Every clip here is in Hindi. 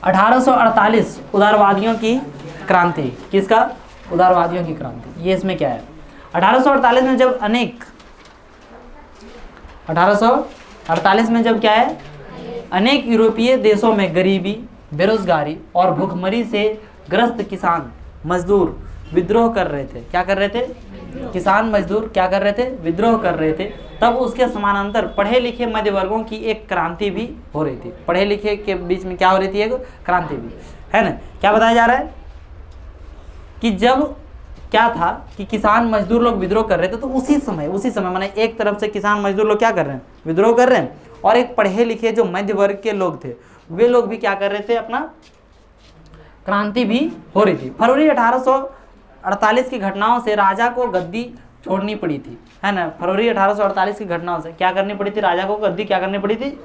1848 उदारवादियों की क्रांति। किसका? उदारवादियों की क्रांति। ये इसमें क्या है? 1848 में जब 1848 में जब क्या है, अनेक यूरोपीय देशों में गरीबी, बेरोजगारी और भूखमरी से ग्रस्त किसान मजदूर विद्रोह कर रहे थे। क्या कर रहे थे? किसान मजदूर क्या कर रहे थे? विद्रोह कर रहे थे। तब उसके समानांतर पढ़े लिखे मध्य वर्गों की एक क्रांति भी हो रही थी। पढ़े लिखे के बीच में क्या हो रही थी? एक क्रांति भी है ना। क्या बताया जा रहा है कि जब क्या था कि किसान मजदूर लोग विद्रोह कर रहे थे, तो उसी समय माने एक तरफ से किसान मजदूर लोग क्या कर रहे हैं? विद्रोह कर रहे हैं, और एक पढ़े लिखे जो मध्य वर्ग के लोग थे, वे लोग भी क्या कर रहे थे? अपना क्रांति भी हो रही थी। फरवरी 1848 की घटनाओं से राजा को गद्दी छोड़नी पड़ी थी, है ना। फरवरी 1848 की घटनाओं से क्या करनी पड़ी थी? राजा को गद्दी क्या करनी पड़ी थी?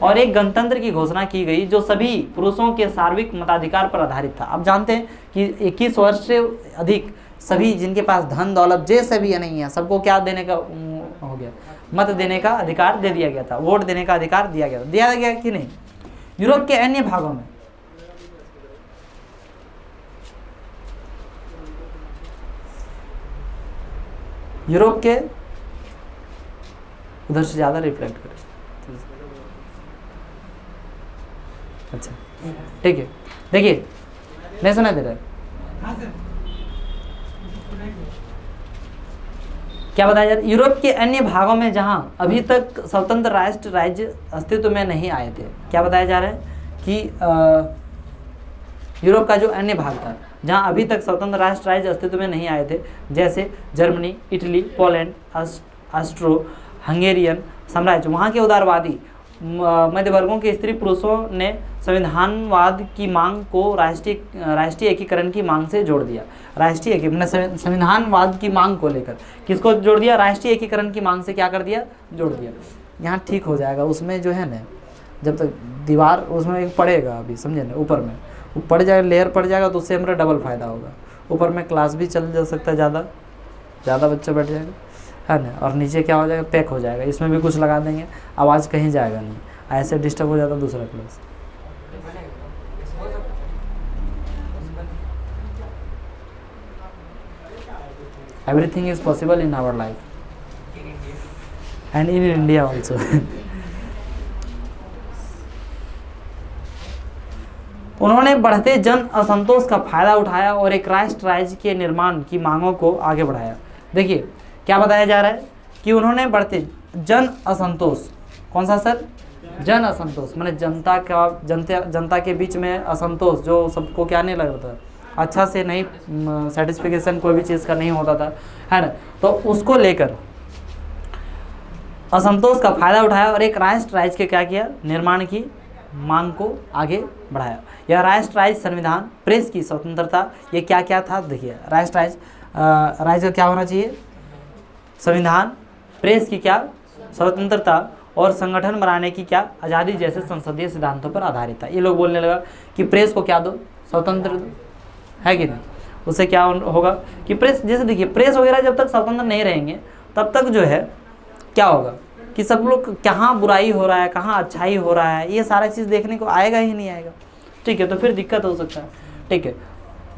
और एक गणतंत्र की घोषणा की गई जो सभी पुरुषों के सार्वत्रिक मताधिकार पर आधारित था। अब जानते हैं कि 21 वर्ष से अधिक सभी जिनके पास धन दौलत जैसे भी नहीं है, सबको क्या देने का हो गया? मत देने का अधिकार दे दिया गया था, वोट देने का अधिकार दिया गया कि नहीं? यूरोप के अन्य भागों में यूरोप के उधर से ज्यादा रिफ्लेक्ट करें। अच्छा ठीक है, देखिए नहीं सुना दे रहा है? क्या बताया जा रहा है? यूरोप के अन्य भागों में जहां अभी तक स्वतंत्र राष्ट्र राज्य अस्तित्व में नहीं आए थे, क्या बताया जा रहा है कि यूरोप का जो अन्य भाग था जहां अभी तक स्वतंत्र राष्ट्र राज्य अस्तित्व में नहीं आए थे, जैसे Germany, Italy, Poland, Austro Hungarian साम्राज्य, वहाँ के उदारवादी मध्य वर्गों के स्त्री पुरुषों ने संविधानवाद की मांग को राष्ट्रीय एकीकरण की मांग से जोड़ दिया। राष्ट्रीय संविधानवाद की मांग को लेकर किसको जोड़ दिया? राष्ट्रीय एकीकरण की मांग से क्या कर दिया? जोड़ दिया। यहाँ ठीक हो जाएगा। उसमें जो है ना, जब तक दीवार उसमें एक पड़ेगा, अभी समझे ना, ऊपर में वो पड़ जाएगा, लेयर पड़ जाएगा, तो उससे हमारा डबल फायदा होगा। ऊपर में क्लास भी चल जा सकता है, ज़्यादा बच्चा बैठ जाएगा, है ना। और नीचे क्या हो जाएगा? पैक हो जाएगा। इसमें भी कुछ लगा देंगे, आवाज़ कहीं जाएगा नहीं, ऐसे डिस्टर्ब हो जाता दूसरा class. Everything is possible in our life and in India also. उन्होंने बढ़ते जन असंतोष का फायदा उठाया और एक राष्ट्र राज्य के निर्माण की मांगों को आगे बढ़ाया। देखिए क्या बताया जा रहा है कि उन्होंने बढ़ते जन असंतोष, कौन सा सर? जन असंतोष माने जनता के बीच में असंतोष, जो सबको क्या नहीं लग रहा था, अच्छा से नहीं सेटिस्फिकेशन कोई भी चीज़ का नहीं होता था, है ना। तो उसको लेकर असंतोष का फायदा उठाया और एक राष्ट्र राज्य के क्या किया? निर्माण की मांग को आगे बढ़ाया। यह राष्ट्र राज्य संविधान, प्रेस की स्वतंत्रता, ये क्या क्या था? देखिए राष्ट्र राज्य का क्या होना चाहिए? संविधान, प्रेस की क्या? स्वतंत्रता, और संगठन बनाने की क्या? आज़ादी जैसे संसदीय सिद्धांतों पर आधारित था। ये लोग बोलने लगा कि प्रेस को क्या दो? स्वतंत्र दो, है कि नहीं। उससे क्या होगा कि प्रेस, जैसे देखिए प्रेस वगैरह जब तक स्वतंत्र नहीं रहेंगे तब तक जो है क्या होगा कि सब लोग कहाँ बुराई हो रहा है, कहाँ अच्छाई हो रहा है, ये सारा चीज़ देखने को आएगा ही नहीं आएगा। ठीक है, तो फिर दिक्कत हो सकता है। ठीक है,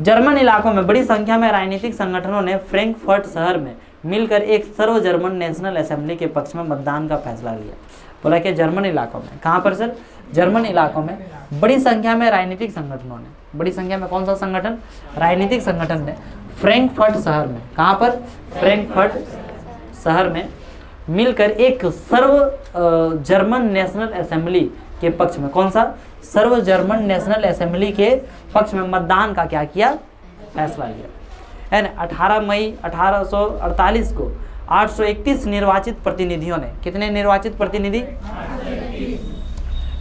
जर्मन इलाकों में बड़ी संख्या में राजनीतिक संगठनों ने फ्रैंकफर्ट शहर में मिलकर एक सर्व जर्मन नेशनल असेंबली के पक्ष में मतदान का फैसला लिया। बोला कि जर्मन इलाकों में, कहाँ पर सर? जर्मन इलाकों में बड़ी संख्या में राजनीतिक संगठनों ने, बड़ी संख्या में कौन सा संगठन? राजनीतिक संगठन ने फ्रैंकफर्ट शहर में, कहाँ पर? फ्रैंकफर्ट शहर में मिलकर एक सर्व जर्मन नेशनल असेंबली के पक्ष में, कौन सा? सर्व जर्मन नेशनल असेंबली के पक्ष में मतदान का क्या किया? फैसला लिया, है ना। 18 मई 1848 को 831 निर्वाचित प्रतिनिधियों ने, कितने निर्वाचित प्रतिनिधि?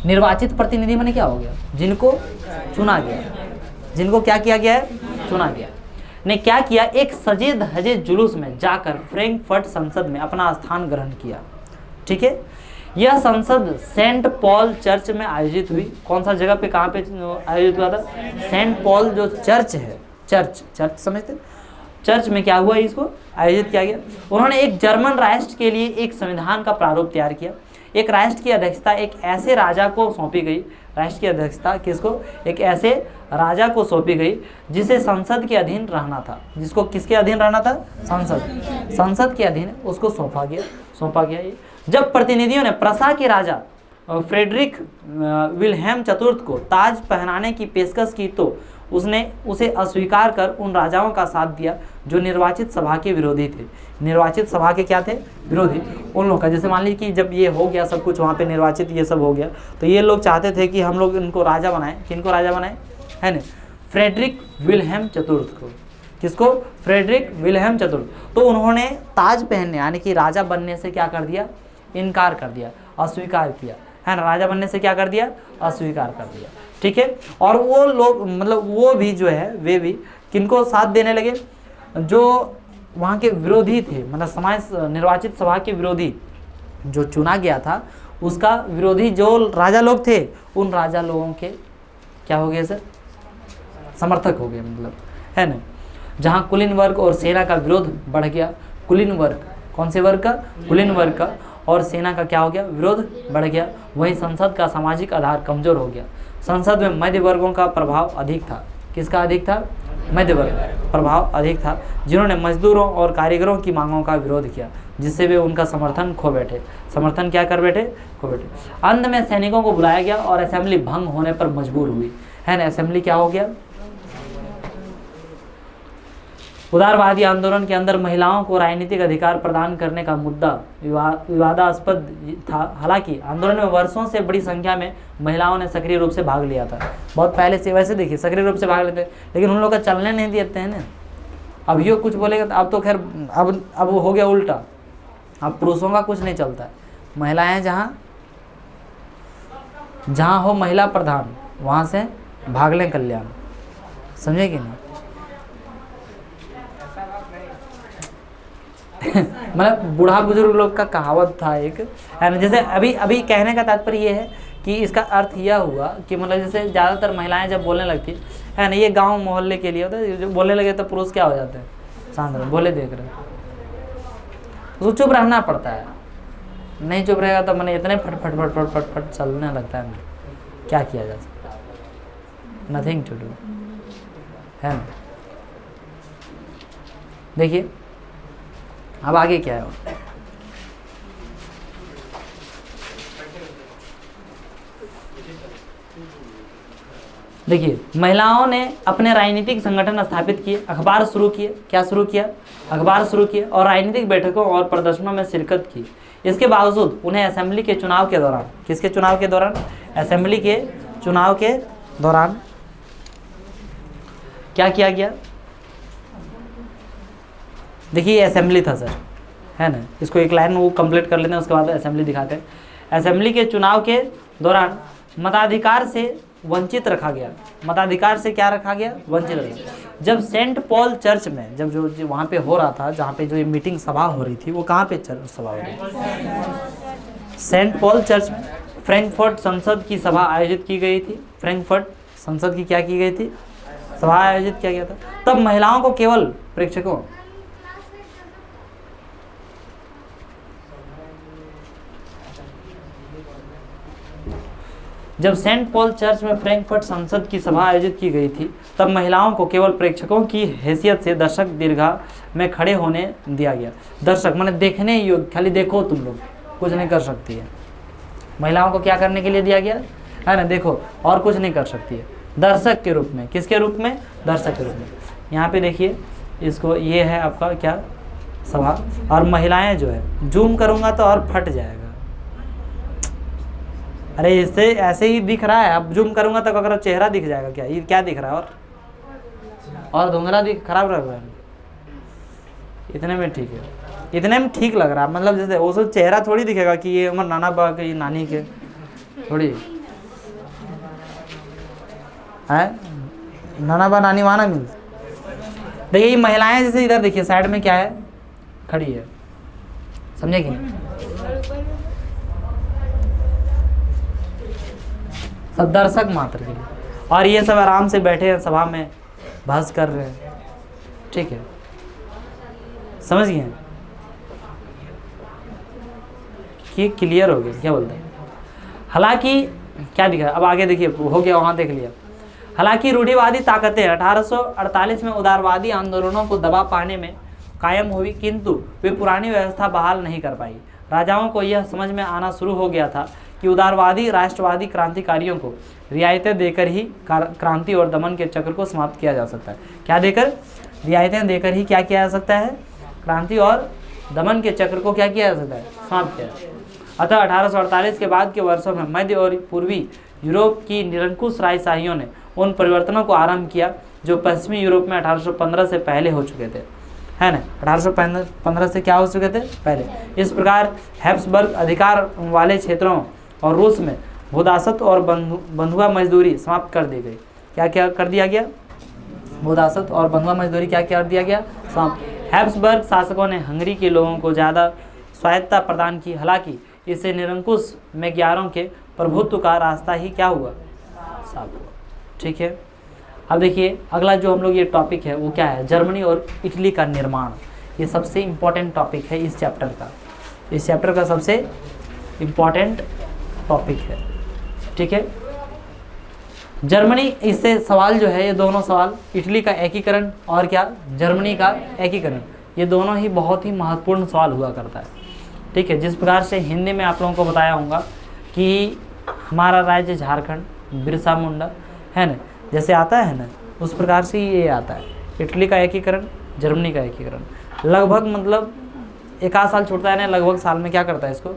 निर्वाचित प्रतिनिधि माने क्या हो गया? जिनको चुना गया, जिनको क्या किया गया है? चुना गया। ने क्या किया? एक सजे धजे जुलूस में जाकर फ्रैंकफर्ट संसद में अपना स्थान ग्रहण किया। ठीक है, यह संसद सेंट पॉल चर्च में आयोजित हुई। कौन सा जगह पे, कहाँ पे आयोजित हुआ था? सेंट पॉल जो चर्च है, चर्च समझते? चर्च में क्या हुआ? इसको आयोजित किया गया। उन्होंने एक जर्मन राष्ट्र के लिए एक संविधान का प्रारूप तैयार किया। एक राष्ट्र की अध्यक्षता एक ऐसे राजा को सौंपी गई राष्ट्र की अध्यक्षता किसको, एक ऐसे राजा को सौंपी गई जिसे संसद के अधीन रहना था। जिसको किसके अधीन रहना था, संसद के अधीन उसको सौंपा गया। ये जब प्रतिनिधियों ने प्रसा के राजा फ्रेडरिक विल्हेम चतुर्थ को ताज पहनाने की पेशकश की तो उसने उसे अस्वीकार कर उन राजाओं का साथ दिया जो निर्वाचित सभा के विरोधी थे। निर्वाचित सभा के क्या थे, विरोधी। उन लोग का, जैसे मान लीजिए कि जब ये हो गया सब कुछ वहाँ पे निर्वाचित ये सब हो गया, तो ये लोग चाहते थे कि हम लोग इनको राजा बनाएं। किनको राजा बनाएं, है ना, फ्रेडरिक विल्हेम चतुर्थ को। किसको, फ्रेडरिक विल्हेम चतुर्थ। तो उन्होंने ताज पहनने यानी कि राजा बनने से क्या कर दिया, इनकार कर दिया, अस्वीकार किया, है ना। राजा बनने से क्या कर दिया, अस्वीकार कर दिया, ठीक है। और वो लोग मतलब वो भी जो है वे भी किनको साथ देने लगे, जो वहाँ के विरोधी थे, मतलब समाज निर्वाचित सभा के विरोधी जो चुना गया था उसका विरोधी जो राजा लोग थे, उन राजा लोगों के क्या हो गए सर, समर्थक हो गए, मतलब, है ना। जहाँ कुलीन वर्ग और सेना का विरोध बढ़ गया, कुलीन वर्ग, कौन से वर्ग का, कुलीन वर्ग का, और सेना का क्या हो गया, विरोध बढ़ गया। वहीं संसद का सामाजिक आधार कमजोर हो गया। संसद में मध्य वर्गों का प्रभाव अधिक था। किसका अधिक था, मध्य वर्ग प्रभाव अधिक था, जिन्होंने मजदूरों और कारीगरों की मांगों का विरोध किया, जिससे वे उनका समर्थन खो बैठे। समर्थन क्या कर बैठे, खो बैठे। अंत में सैनिकों को बुलाया गया और असेंबली भंग होने पर मजबूर हुई, है ना। असेंबली क्या हो गया, उदारवादी आंदोलन के अंदर महिलाओं को राजनीतिक अधिकार प्रदान करने का मुद्दा विवादास्पद था। हालांकि आंदोलन में वर्षों से बड़ी संख्या में महिलाओं ने सक्रिय रूप से भाग लिया था। बहुत पहले से, वैसे देखिए सक्रिय रूप से भाग लेते, लेकिन उन लोग का चलने नहीं देते हैं ना। अब यो कुछ बोलेगा तो अब तो खैर अब हो गया उल्टा, अब पुरुषों का कुछ नहीं चलता है। महिलाएं जहाँ हो महिला प्रधान, वहाँ से भाग लें कल्याण, समझे कि नहीं। मतलब बूढ़ा बुजुर्ग लोग का कहावत था एक, है ना। जैसे अभी कहने का तात्पर्य ये है कि इसका अर्थ यह हुआ कि मतलब जैसे ज़्यादातर महिलाएं जब बोलने लगती है ना, ये गांव मोहल्ले के लिए होता है, जो बोलने लगे तो पुरुष क्या हो जाते हैं, शांत रहे, बोले देख रहे, तो चुप रहना पड़ता है। नहीं चुप रहेगा तो मैंने इतने फट फट फट फट फट फट चलने लगता है ना, क्या किया जा सकता है, नथिंग टू डू, है ना। देखिए अब आगे क्या है, देखिए महिलाओं ने अपने राजनीतिक संगठन स्थापित किए, अखबार शुरू किए। क्या शुरू किया, अखबार शुरू किए, और राजनीतिक बैठकों और प्रदर्शनों में शिरकत की। इसके बावजूद उन्हें असेंबली के चुनाव के दौरान, किसके चुनाव के दौरान, असेंबली के चुनाव के दौरान क्या किया गया। देखिए असेंबली था सर, है ना। इसको एक लाइन में वो कंप्लीट कर लेते हैं, उसके बाद असेंबली दिखाते हैं। असेंबली के चुनाव के दौरान मताधिकार से वंचित रखा गया। मताधिकार से क्या रखा गया, वंचित रखा गया। जब सेंट पॉल चर्च में, जब जो वहाँ पे हो रहा था, जहाँ पे जो ये मीटिंग सभा हो रही थी, वो कहाँ पे सभा हो रही थी, सेंट पॉल चर्च में। फ्रैंकफर्ट संसद की सभा आयोजित की गई थी। फ्रैंकफर्ट संसद की क्या की गई थी, सभा आयोजित किया गया था। तब महिलाओं को केवल प्रेक्षकों, जब सेंट पॉल चर्च में फ्रैंकफर्ट संसद की सभा आयोजित की गई थी, तब महिलाओं को केवल प्रेक्षकों की हैसियत से दर्शक दीर्घा में खड़े होने दिया गया। दर्शक माने देखने योग्य, खाली देखो, तुम लोग कुछ नहीं कर सकती है। महिलाओं को क्या करने के लिए दिया गया, है ना, देखो, और कुछ नहीं कर सकती है। दर्शक के रूप में, किसके रूप में, दर्शक के रूप में। यहाँ पे देखिए इसको, ये है आपका क्या, सभा, और महिलाएं जो है, जूम करूँगा तो और फट जाएगा। अरे इससे ऐसे ही दिख रहा है, अब जूम करूंगा तो अगर चेहरा दिख जाएगा क्या, ये क्या दिख रहा है, और धुंधला दिख, खराब लग रहा है। इतने में ठीक है, इतने में ठीक लग रहा है, मतलब जैसे वो सब चेहरा थोड़ी दिखेगा कि ये हमारे नाना बा के, ये नानी के, थोड़ी है, नाना बा नानी वहाँ ना मिलती। देखिए ये महिलाएं जैसे इधर देखिए साइड में क्या है, खड़ी है, समझे कि नहीं। सब दर्शक मात्र के लिए, और ये सब आराम से बैठे हैं सभा में, बहस कर रहे हैं, ठीक है, समझ गए कि क्लियर हो गया क्या बोलते हैं। हालांकि क्या दिखा, अब आगे देखिए, हो गया वहाँ देख लिया। हालांकि रूढ़िवादी ताकतें 1848 में उदारवादी आंदोलनों को दबा पाने में कायम हुई, किंतु वे पुरानी व्यवस्था बहाल नहीं कर पाई। राजाओं को यह समझ में आना शुरू हो गया था कि उदारवादी राष्ट्रवादी क्रांतिकारियों को रियायतें देकर ही क्रांति और दमन के चक्र को समाप्त किया जा सकता है। क्या देकर? रियायतें देकर ही क्या किया जा सकता है? क्रांति और दमन के चक्र को क्या किया जा सकता है? समाप्त किया। अतः 1848 के बाद के वर्षों में मध्य और पूर्वी यूरोप की निरंकुश राजशाहियों ने उन परिवर्तनों को आरंभ किया जो पश्चिमी यूरोप में 1815 से पहले हो चुके थे, है ना। 1815 से क्या हो चुके थे? पहले। इस प्रकार हैब्सबर्ग अधिकार वाले क्षेत्रों और रूस में भूदासत और बंधुआ मजदूरी समाप्त कर दी गई। क्या क्या कर दिया गया? भूदासत और बंधुआ मजदूरी क्या कर दिया गया? समाप्त। हैब्सबर्ग शासकों ने हंगरी के लोगों को ज़्यादा स्वायत्तता प्रदान की, हालांकि इससे निरंकुश मैग्यारों के प्रभुत्व का रास्ता ही क्या हुआ? साफ हुआ। ठीक है, अब देखिए अगला जो हम लोग ये टॉपिक है वो क्या है? जर्मनी और इटली का निर्माण। ये सबसे इम्पोर्टेंट टॉपिक है इस चैप्टर का। इस चैप्टर का सबसे इम्पोर्टेंट टॉपिक है। ठीक है, जर्मनी, इससे सवाल जो है, ये दोनों सवाल, इटली का एकीकरण और क्या जर्मनी का एकीकरण, ये दोनों ही बहुत ही महत्वपूर्ण सवाल हुआ करता है। ठीक है, जिस प्रकार से हिंदी में आप लोगों को बताया होगा कि हमारा राज्य झारखंड, बिरसा मुंडा, है ना, जैसे आता है ना, उस प्रकार से ये आता है। इटली का एकीकरण, जर्मनी का एकीकरण, लगभग मतलब एक आध साल छूटता है ना, लगभग साल में क्या करता है, इसको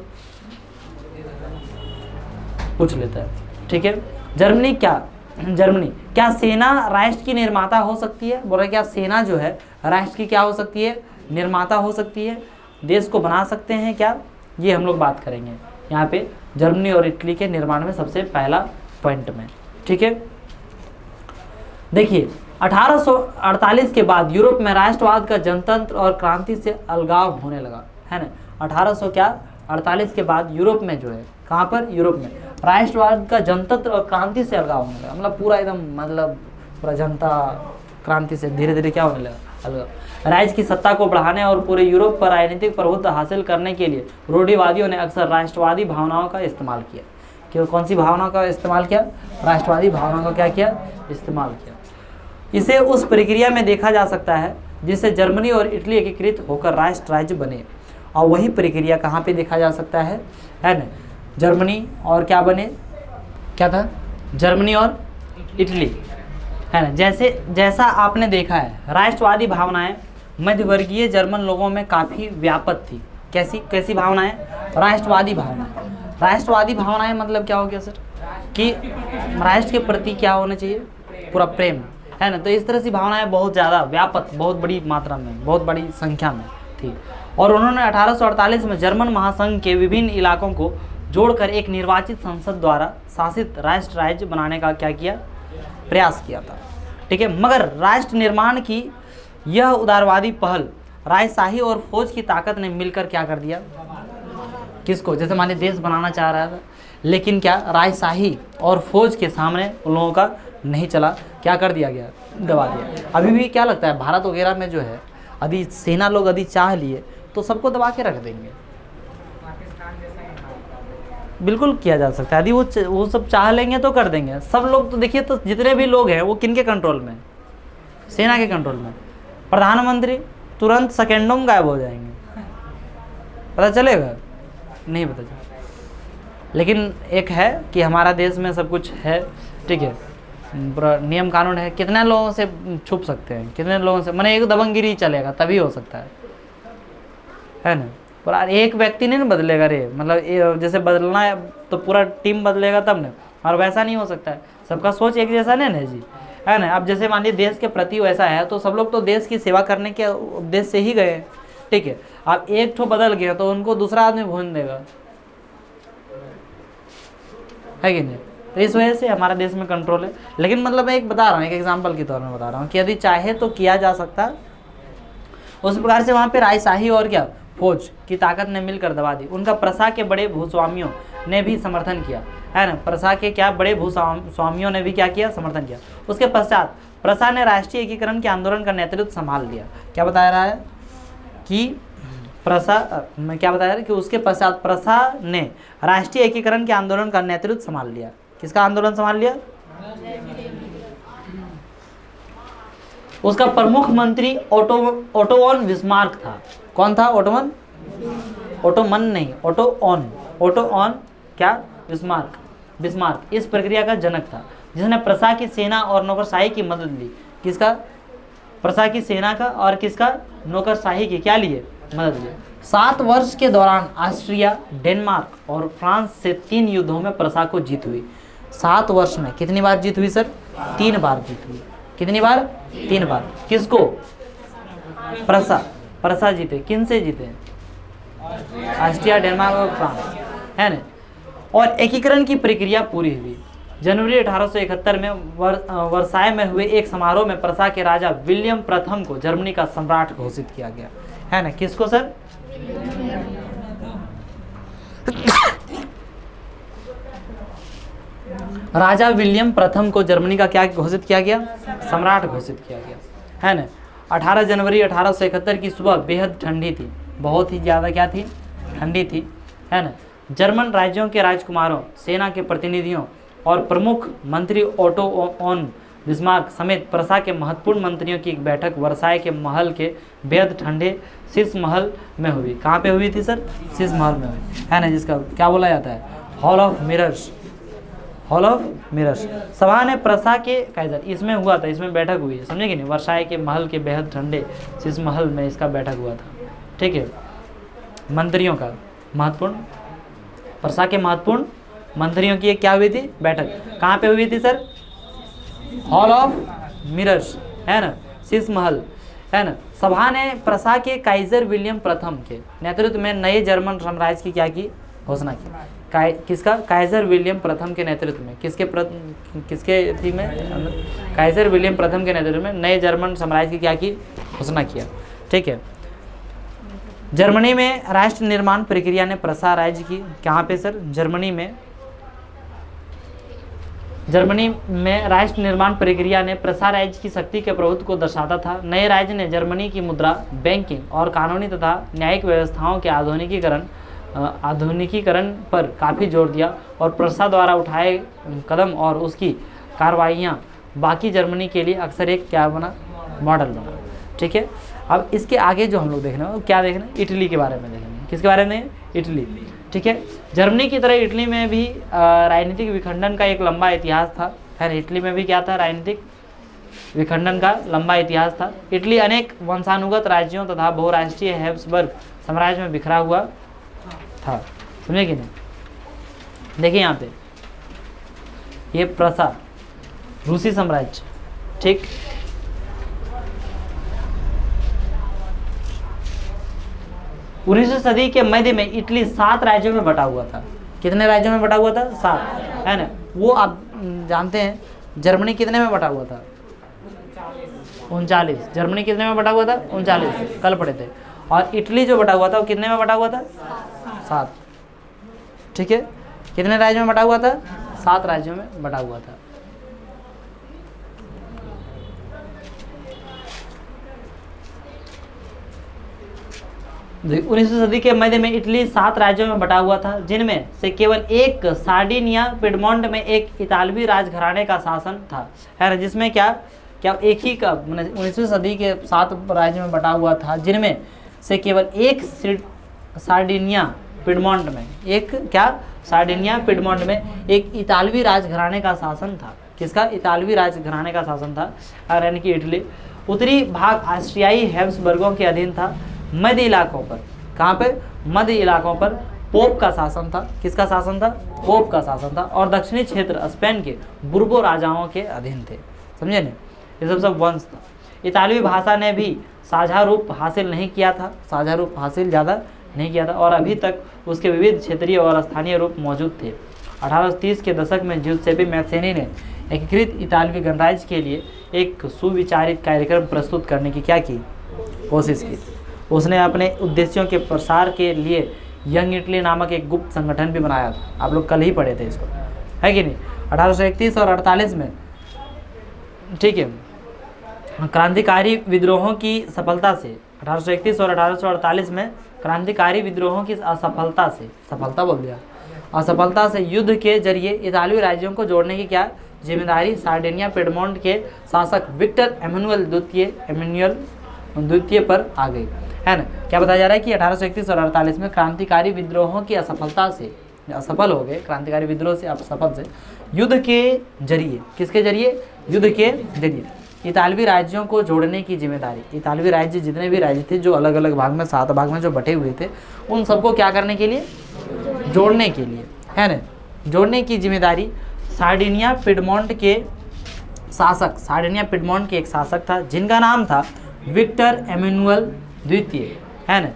पूछ लेता है। ठीक है, जर्मनी क्या सेना राष्ट्र की निर्माता हो सकती है? बोल रहे क्या सेना जो है राष्ट्र की क्या हो सकती है? निर्माता हो सकती है, देश को बना सकते हैं क्या? ये हम लोग बात करेंगे यहाँ पे जर्मनी और इटली के निर्माण में सबसे पहला पॉइंट में। ठीक है, देखिए 1848 के बाद यूरोप में राष्ट्रवाद का जनतंत्र और क्रांति से अलगाव होने लगा, है ना। 1848 के बाद यूरोप में जो है, कहाँ पर? यूरोप में राष्ट्रवाद का जनतंत्र और क्रांति से अलगाव होने लगा। मतलब पूरा एकदम, मतलब पूरा जनता क्रांति से धीरे धीरे क्या होने लगा? अलगाव। राज्य की सत्ता को बढ़ाने और पूरे यूरोप पर राजनीतिक प्रभुत्व हासिल करने के लिए रूढ़िवादियों ने अक्सर राष्ट्रवादी भावनाओं का इस्तेमाल किया। कि कौन सी भावना का इस्तेमाल किया? राष्ट्रवादी भावना का क्या किया? इस्तेमाल किया। इसे उस प्रक्रिया में देखा जा सकता है जिससे जर्मनी और इटली एकीकृत होकर राष्ट्र राज्य बने, और वही प्रक्रिया कहाँ पे देखा जा सकता है ना, जर्मनी और क्या बने? क्या था? जर्मनी और इटली, है ना। जैसा आपने देखा है, राष्ट्रवादी भावनाएं मध्यवर्गीय जर्मन लोगों में काफ़ी व्यापक थी। कैसी भावनाएं? राष्ट्रवादी भावनाएं। राष्ट्रवादी भावनाएं मतलब क्या हो गया सर? कि राष्ट्र के प्रति क्या होना चाहिए? पूरा प्रेम, है ना। तो इस तरह से भावनाएं बहुत ज़्यादा व्यापक, बहुत बड़ी मात्रा में, बहुत बड़ी संख्या में थी। और उन्होंने 1848 में जर्मन महासंघ के विभिन्न इलाकों को जोड़कर एक निर्वाचित संसद द्वारा शासित राष्ट्र राज्य बनाने का क्या किया? प्रयास किया था। ठीक है, मगर राष्ट्र निर्माण की यह उदारवादी पहल राजशाही और फौज की ताकत ने मिलकर क्या कर दिया? किसको? जैसे मान लीजिए देश बनाना चाह रहा था, लेकिन क्या राजशाही और फौज के सामने उन लोगों का नहीं चला, क्या कर दिया गया? दबा दिया। अभी भी क्या लगता है भारत वगैरह में जो है, यदि सेना लोग यदि चाह लिए तो सबको दबा के रख देंगे। बिल्कुल किया जा सकता है, यदि वो सब चाह लेंगे तो कर देंगे। सब लोग तो देखिए, तो जितने भी लोग हैं वो किनके कंट्रोल में? सेना के कंट्रोल में। प्रधानमंत्री तुरंत सेकेंडों में गायब हो जाएंगे, पता चलेगा? नहीं पता चलेगा। लेकिन एक है कि हमारा देश में सब कुछ है, ठीक है, पूरा नियम कानून है। कितने लोगों से छुप सकते हैं? कितने लोगों से? मैंने एक दबंगगिरी चलेगा तभी हो सकता है ना। पर एक व्यक्ति नहीं ना बदलेगा रे, मतलब जैसे बदलना है तो पूरा टीम बदलेगा तब ना, और वैसा नहीं हो सकता है। सबका सोच एक जैसा नहीं है जी, है ना। अब जैसे मान लीजिए देश के प्रति वैसा है तो सब लोग तो देश की सेवा करने के उद्देश्य से ही गए, ठीक है। अब एक ठो बदल गया तो उनको दूसरा आदमी भून देगा, है कि नहीं। तो इस वजह से हमारे देश में कंट्रोल है। लेकिन मतलब मैं एक बता रहा हूँ, एक एग्जांपल के तौर में बता रहा हूँ कि यदि चाहे तो किया जा सकता। उस प्रकार से वहाँ पे राजशाही और क्या फौज की ताकत ने मिलकर दबा दी। उनका प्रशा के बड़े भूस्वामियों ने भी समर्थन किया, है ना। प्रशा के क्या बड़े भूस्वामियों ने भी क्या किया? समर्थन किया। उसके पश्चात प्रशा ने राष्ट्रीय एकीकरण के आंदोलन का नेतृत्व संभाल लिया। क्या बताया रहा है कि मैं क्या बताया कि उसके पश्चात प्रशा ने राष्ट्रीय एकीकरण के आंदोलन का नेतृत्व संभाल लिया। किसका आंदोलन संभाल लिया? उसका प्रमुख मंत्री ओटोवन बिस्मार्क था। कौन था? ओटोवन, ओटोमन नहीं, ओटोऑन क्या? बिस्मार्क इस प्रक्रिया का जनक था, जिसने प्रसा की सेना और नौकरशाही की मदद ली। किसका? प्रसा की सेना का और किसका? नौकरशाही की क्या लिए? मदद ली। 7 वर्ष के दौरान ऑस्ट्रिया, डेनमार्क और फ्रांस से 3 युद्धों में प्रसा को जीत हुई। 7 वर्ष में कितनी बार जीत हुई सर? 3 बार जीत हुई। कितनी बार? 3 बार। किसको? प्रसा जीते। किन से जीते? ऑस्ट्रिया, डेनमार्क और फ्रांस, है ना। और एकीकरण की प्रक्रिया पूरी हुई। जनवरी 1871 में वर्साय में हुए एक समारोह में प्रसा के राजा विलियम प्रथम को जर्मनी का सम्राट घोषित किया गया, है ना। किसको सर? राजा विलियम प्रथम को जर्मनी का क्या घोषित किया गया? सम्राट घोषित किया गया, है ना। 18 जनवरी 1871 की सुबह बेहद ठंडी थी, बहुत ही ज़्यादा क्या थी? ठंडी थी, है ना। जर्मन राज्यों के राजकुमारों, सेना के प्रतिनिधियों और प्रमुख मंत्री ओटोऑन बिस्मार्क समेत प्रसा के महत्वपूर्ण मंत्रियों की एक बैठक वर्साय के महल के बेहद ठंडे शीश महल में हुई। कहाँ पे हुई थी सर? शीश महल में हुई, है ना, जिसका क्या बोला जाता है? Hall of mirrors. Hall of mirrors. सभा ने प्रसा के काइजर, इसमें हुआ था, इसमें बैठक हुई है, समझे कि नहीं। वर्साय के महल के बेहद ठंडे शीश महल में इसका बैठक हुआ था, ठीक है। मंत्रियों का महत्वपूर्ण, प्रसा के महत्वपूर्ण मंत्रियों की एक क्या हुई थी? बैठक। कहाँ पे हुई थी सर? हॉल ऑफ मिरर्स, है ना, शीश महल, है ना। सभा ने प्रसा के काइजर विलियम प्रथम के नेतृत्व में नए जर्मन साम्राज्य की क्या की? घोषणा की। किसका? काइजर विलियम प्रथम के नेतृत्व में। किसके थी में? काइजर विलियम प्रथम के नेतृत्व में नए जर्मन साम्राज्य की क्या की? घोषणा किया, ठीक है। जर्मनी में राष्ट्र निर्माण प्रक्रिया ने प्रसा राज्य की। कहाँ पे सर? जर्मनी में राष्ट्र निर्माण प्रक्रिया ने प्रसा राज्य की शक्ति के प्रभुत्व को दर्शाता था। नए राज्य ने जर्मनी की मुद्रा, बैंकिंग और कानूनी तथा न्यायिक व्यवस्थाओं के आधुनिकीकरण पर काफ़ी जोर दिया और प्रसा द्वारा उठाए कदम और उसकी कार्रवाइयाँ बाकी जर्मनी के लिए अक्सर एक क्या बना? मॉडल बना, ठीक है। अब इसके आगे जो हम लोग देख रहे हैं वो क्या देख रहे हैं? इटली के बारे में देखेंगे। किसके बारे में? इटली, ठीक है। जर्मनी की तरह इटली में भी राजनीतिक विखंडन का एक लंबा इतिहास था, है ना। इटली में भी क्या था? राजनीतिक विखंडन का लंबा इतिहास था। इटली अनेक वंशानुगत राज्यों तथा बहुराष्ट्रीय हैब्सबर्ग साम्राज्य में बिखरा हुआ था, समझे कि नहीं। देखिए यहाँ पे ये प्रसा रूसी साम्राज्य, ठीक। 19वीं सदी के मध्य में इटली 7 राज्यों में बटा हुआ था। कितने राज्यों में बटा हुआ था? 7, है ना। वो आप जानते हैं जर्मनी कितने में बटा हुआ था? 39। जर्मनी कितने में बटा हुआ था? 39, कल पढ़े थे। और इटली जो बटा हुआ था वो कितने में बटा हुआ था? 7, ठीक है। कितने राज्यों में बटा हुआ था? 7 राज्यों में बटा हुआ था। देखिए 19वीं सदी के मध्य में इटली 7 राज्यों में बटा हुआ था, जिनमें से केवल एक सार्डिनिया पिडमोंट में एक इतालवी राजघराने का शासन था, है ना। जिसमें क्या एक ही का 19वीं सदी के 7 राज्यों में बटा हुआ था, जिनमें से केवल एक सार्डिनिया पिडमोंट में एक इतालवी राजघराने का शासन था। किसका? इतालवी राजघराने का शासन था, यानी कि इटली। उत्तरी भाग ऑस्ट्रियाई हैब्सबर्गों के अधीन था। मध्य इलाकों पर, कहाँ पे? मध्य इलाकों पर पोप का शासन था। किसका शासन था? पोप का शासन था। और दक्षिणी क्षेत्र स्पेन के बुर्बो राजाओं के अधीन थे, समझे नहीं। ये सब वंश था। इतालवी भाषा ने भी साझा रूप हासिल नहीं किया था, ज़्यादा नहीं किया था, और अभी तक उसके विविध क्षेत्रीय और स्थानीय रूप मौजूद थे। 1830 के दशक में ज्यूसेप्पे मैत्सेनी ने एकीकृत इतालवी गणराज्य के लिए एक सुविचारित कार्यक्रम प्रस्तुत करने की क्या की? कोशिश की। उसने अपने उद्देश्यों के प्रसार के लिए यंग इटली नामक एक गुप्त संगठन भी बनाया था। आप लोग कल ही पढ़े थे इसको, है कि नहीं। 1831 और 48 में, ठीक है, क्रांतिकारी विद्रोहों की सफलता से 1831 और 1848 में क्रांतिकारी विद्रोहों की असफलता से, सफलता बोल दिया, असफलता से युद्ध के जरिए इतालवी राज्यों को जोड़ने की क्या जिम्मेदारी सार्डिनिया पिडमोंट के शासक विक्टर एमेनुअल द्वितीय पर आ गई, है ना। क्या बताया जा रहा है कि 1831 और 1848 में क्रांतिकारी विद्रोहों की असफलता से असफल हो गए, क्रांतिकारी विद्रोह से असफल से युद्ध के जरिए, किसके जरिए, युद्ध के जरिए इतालवी राज्यों को जोड़ने की जिम्मेदारी, इतालवी राज्य जितने भी राज्य थे जो अलग अलग भाग में 7 भाग में जो बटे हुए थे उन सबको क्या करने के लिए, जोड़ने के लिए, है ना, जोड़ने की जिम्मेदारी सार्डिनिया पिडमोंट के शासक, सार्डिनिया पिडमोंट के एक शासक था जिनका नाम था विक्टर एमेनुअल द्वितीय, है ना,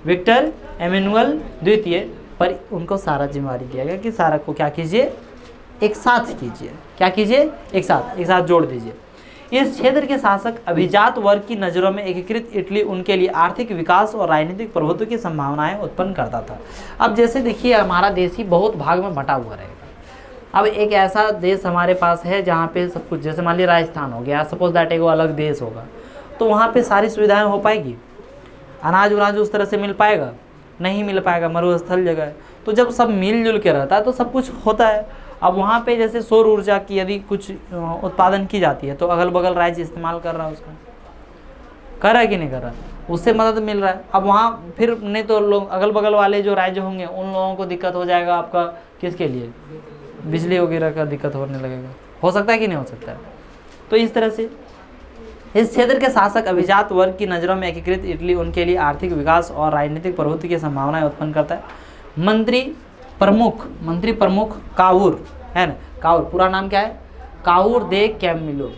विक्टर एमेनुअल द्वितीय पर उनको सारा जिम्मेदारी दिया गया कि सारा को क्या कीजिए, एक साथ कीजिए, क्या कीजिए, एक साथ जोड़ दीजिए। इस क्षेत्र के शासक अभिजात वर्ग की नज़रों में एकीकृत इटली उनके लिए आर्थिक विकास और राजनीतिक प्रभुत्व की संभावनाएं उत्पन्न करता था। अब जैसे देखिए हमारा देश ही बहुत भाग में बटा हुआ रहेगा। अब एक ऐसा देश हमारे पास है जहाँ पे सब कुछ, जैसे मान लीजिए राजस्थान हो गया, सपोज दैट एक अलग देश होगा, तो वहाँ पे सारी सुविधाएं हो पाएगी, अनाज उनाज उस तरह से मिल पाएगा, नहीं मिल पाएगा, मरुस्थल जगह है। तो जब सब मिलजुल के रहता है तो सब कुछ होता है। अब वहाँ पे जैसे सौर ऊर्जा की यदि कुछ उत्पादन की जाती है तो अगल बगल राज्य इस्तेमाल कर रहा है, उसका कर रहा है कि नहीं कर रहा, उससे मदद मिल रहा है। अब वहाँ फिर नहीं तो लोग अगल बगल वाले जो राज्य होंगे उन लोगों को दिक्कत हो जाएगा, आपका किसके लिए, बिजली वगैरह का दिक्कत होने लगेगा, हो सकता है कि नहीं हो सकता है। तो इस तरह से इस क्षेत्र के शासक अभिजात वर्ग की नज़रों में एकीकृत इटली उनके लिए आर्थिक विकास और राजनीतिक प्रभुत्व की संभावनाएं उत्पन्न करता है। मंत्री प्रमुख काउर, है ना, काउर पूरा नाम क्या है, Cavour de Camillo,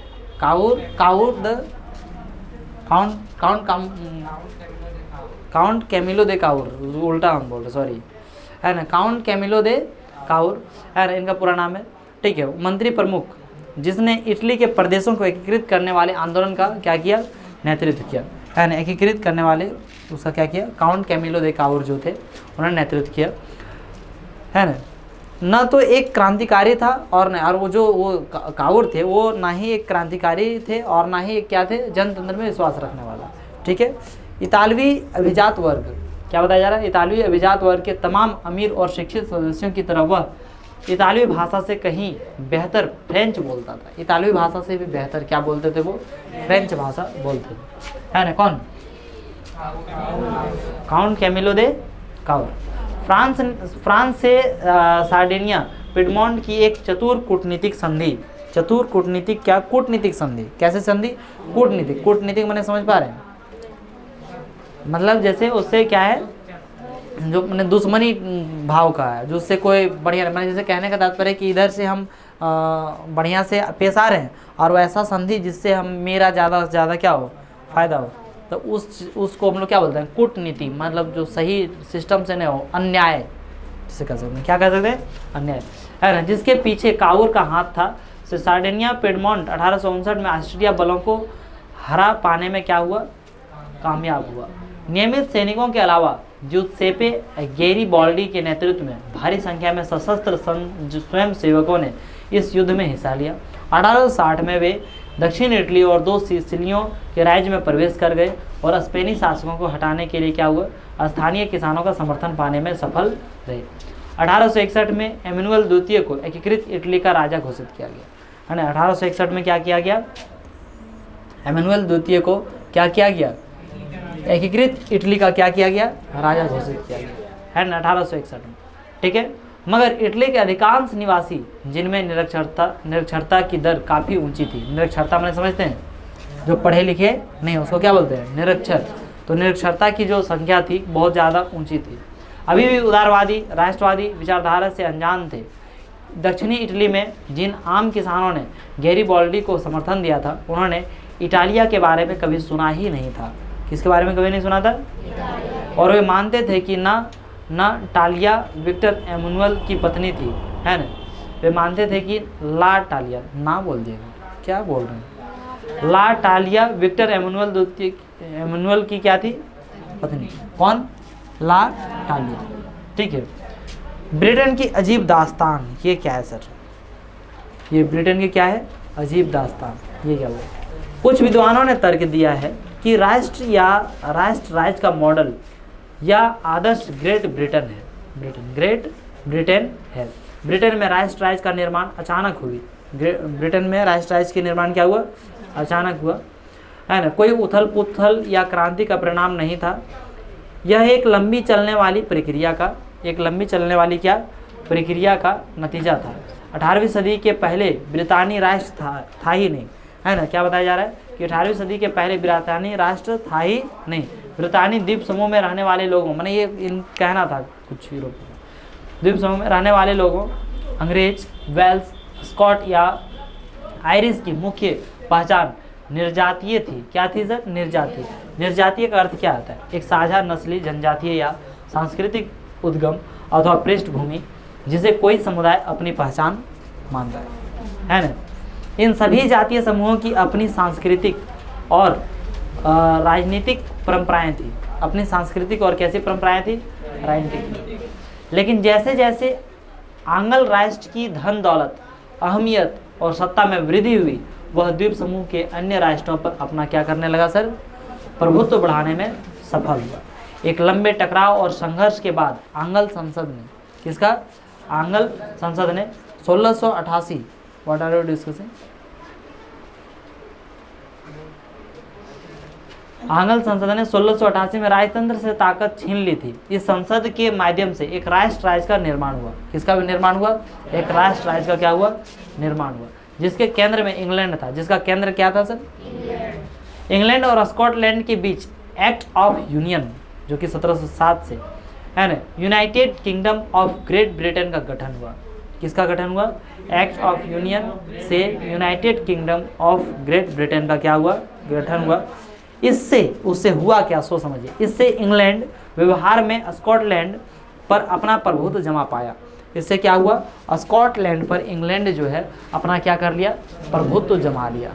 Count Camillo de Cavour, उल्टा हम बोल रहे, सॉरी, है ना, काउंट कैमिलो दे काउर, है ना, इनका पूरा नाम है, ठीक है। मंत्री प्रमुख जिसने इटली के प्रदेशों को एकीकृत करने वाले आंदोलन का क्या किया, नेतृत्व किया, है ना, एकीकृत करने वाले उसका क्या किया, काउंट कैमिलो दे काउर जो थे उन्होंने नेतृत्व किया, है ना। न तो एक क्रांतिकारी था और न, और वो काउर थे वो ना ही एक क्रांतिकारी थे और ना ही एक क्या थे, जनतंत्र में विश्वास रखने वाला, ठीक है। इतालवी अभिजात वर्ग, क्या बताया जा रहा है, इतालवी अभिजात वर्ग के तमाम अमीर और शिक्षित सदस्यों की तरह वह इतालवी भाषा से कहीं बेहतर फ्रेंच बोलता था, इतालवी भाषा से भी बेहतर क्या बोलते थे वो, फ्रेंच भाषा बोलते थे, है ना। कौन, count Camillo de Cavour. France से सार्डिनिया पिडमोंट की एक चतुर कूटनीतिक संधि, चतुर कूटनीतिक क्या, कूटनीतिक संधि, कैसे संधि, कूटनीतिक मैंने समझ पा रहे हैं, मतलब जैसे उससे क्या है, जो मैंने दुश्मनी भाव का है, जो उससे कोई बढ़िया, मैंने जैसे कहने का तात्पर्य है कि इधर से हम बढ़िया से पेश आ रहे हैं और वैसा संधि जिससे हम मेरा ज़्यादा से ज़्यादा क्या हो, फायदा हो, तो उसको हम लोग क्या बोलते हैं, कूटनीति, मतलब जो सही सिस्टम से नहीं हो, अन्याय जिसे कह सकते हैं, क्या कह सकते हैं, अन्याय, है ना। जिसके पीछे काउर का हाथ था, से सार्डिनिया पिडमोंट 1859 में ऑस्ट्रिया बलों को हरा पाने में क्या हुआ, कामयाब हुआ। नियमित सैनिकों के अलावा जुसेपे गैरिबाल्डी के नेतृत्व में भारी संख्या में सशस्त्र स्वयं सेवकों ने इस युद्ध में हिस्सा लिया। 1860 में वे दक्षिण इटली और 2 सिसिलियों के राज्य में प्रवेश कर गए और स्पेनी शासकों को हटाने के लिए क्या हुआ, स्थानीय किसानों का समर्थन पाने में सफल रहे। 1861 में एमेनुअल द्वितीय को एकीकृत इटली का राजा घोषित किया गया, है ना। 1861 में क्या किया गया, एमेनुअल द्वितीय को क्या किया गया, एकीकृत इटली का क्या किया गया, राजा घोषित किया गया, है ना, 1861 में, ठीक है। मगर इटली के अधिकांश निवासी जिनमें निरक्षरता की दर काफ़ी ऊंची थी, निरक्षरता मैंने समझते हैं जो पढ़े लिखे नहीं, उसको क्या बोलते हैं, निरक्षर, तो निरक्षरता की जो संख्या थी बहुत ज़्यादा ऊंची थी। अभी भी उदारवादी राष्ट्रवादी विचारधारा से अनजान थे। दक्षिणी इटली में जिन आम किसानों ने गैरिबाल्डी को समर्थन दिया था उन्होंने इटालिया के बारे में कभी सुना ही नहीं था। किसके बारे में कभी नहीं सुना था, और वे मानते थे कि न टालिया विक्टर एमेनुअल की पत्नी थी, है ना। वे मानते थे कि ला टालिया, ना बोल दिएगा, क्या बोल रहे हैं, ला टालिया विक्टर एमेनुअल की क्या थी, पत्नी, कौन, ला टालिया, ठीक है। ब्रिटेन की अजीब दास्तान, ये क्या है सर, ये ब्रिटेन की क्या है, अजीब दास्तान, ये क्या हुआ। कुछ विद्वानों ने तर्क दिया है कि राष्ट्र या राष्ट्र राज्य का मॉडल या आदर्श ग्रेट ब्रिटेन है, ग्रेट ब्रिटेन है। ब्रिटेन में राष्ट्र राज्य का निर्माण अचानक हुई। ब्रिटेन में राष्ट्र राज्य के निर्माण क्या हुआ? अचानक हुआ, है ना। कोई उथल पुथल या क्रांति का परिणाम नहीं था। यह एक लंबी चलने वाली प्रक्रिया का प्रक्रिया का नतीजा था। 18वीं सदी के पहले ब्रितानी राष्ट्र था ही नहीं, है ना। क्या बताया जा रहा है कि 18वीं सदी के पहले ब्रितानी राष्ट्र था ही नहीं। ब्रितानी द्वीप समूह में रहने वाले लोगों, मैंने ये कहना था कुछ यूरोप द्वीप समूह में रहने वाले लोगों, अंग्रेज, वेल्स, स्कॉट या आयरिश की मुख्य पहचान निर्जातीय थी। क्या थी सर? निर्जातीय। निर्जातीय का अर्थ क्या आता है? एक साझा नस्ली, जनजातीय या सांस्कृतिक उद्गम अथवा पृष्ठभूमि जिसे कोई समुदाय अपनी पहचान मानता है ना। इन सभी जातीय समूहों की अपनी सांस्कृतिक और राजनीतिक परंपराएं थी। अपनी सांस्कृतिक और कैसी परंपराएं थी? राजनीतिक। लेकिन जैसे जैसे आंग्ल राष्ट्र की धन दौलत, अहमियत और सत्ता में वृद्धि हुई, वह द्वीप समूह के अन्य राष्ट्रों पर अपना क्या करने लगा सर? प्रभुत्व बढ़ाने में सफल हुआ। एक लंबे टकराव और संघर्ष के बाद आंग्ल संसद ने, किसका? आंग्ल संसद ने 1688, व्हाट आर यू डिस्कसिंग? आंग्ल संसद ने 1688 में राजतंत्र से ताकत छीन ली थी। इस संसद के माध्यम से एक राष्ट्र राज्य का निर्माण हुआ। किसका निर्माण हुआ? एक राष्ट्र राज्य का क्या हुआ? निर्माण हुआ, जिसके केंद्र में इंग्लैंड था। जिसका केंद्र क्या था सर? इंग्लैंड और स्कॉटलैंड के बीच एक्ट ऑफ यूनियन, जो कि 1707 से, है ना, United kingdom of great Britain का गठन हुआ। किसका गठन हुआ? एक्ट ऑफ यूनियन से United kingdom of great Britain का क्या हुआ? गठन हुआ। इससे उससे हुआ क्या, सो समझिए। इससे इंग्लैंड व्यवहार में स्कॉटलैंड पर अपना प्रभुत्व जमा पाया। इससे क्या हुआ? स्कॉटलैंड पर इंग्लैंड जो है अपना क्या कर लिया? प्रभुत्व जमा लिया।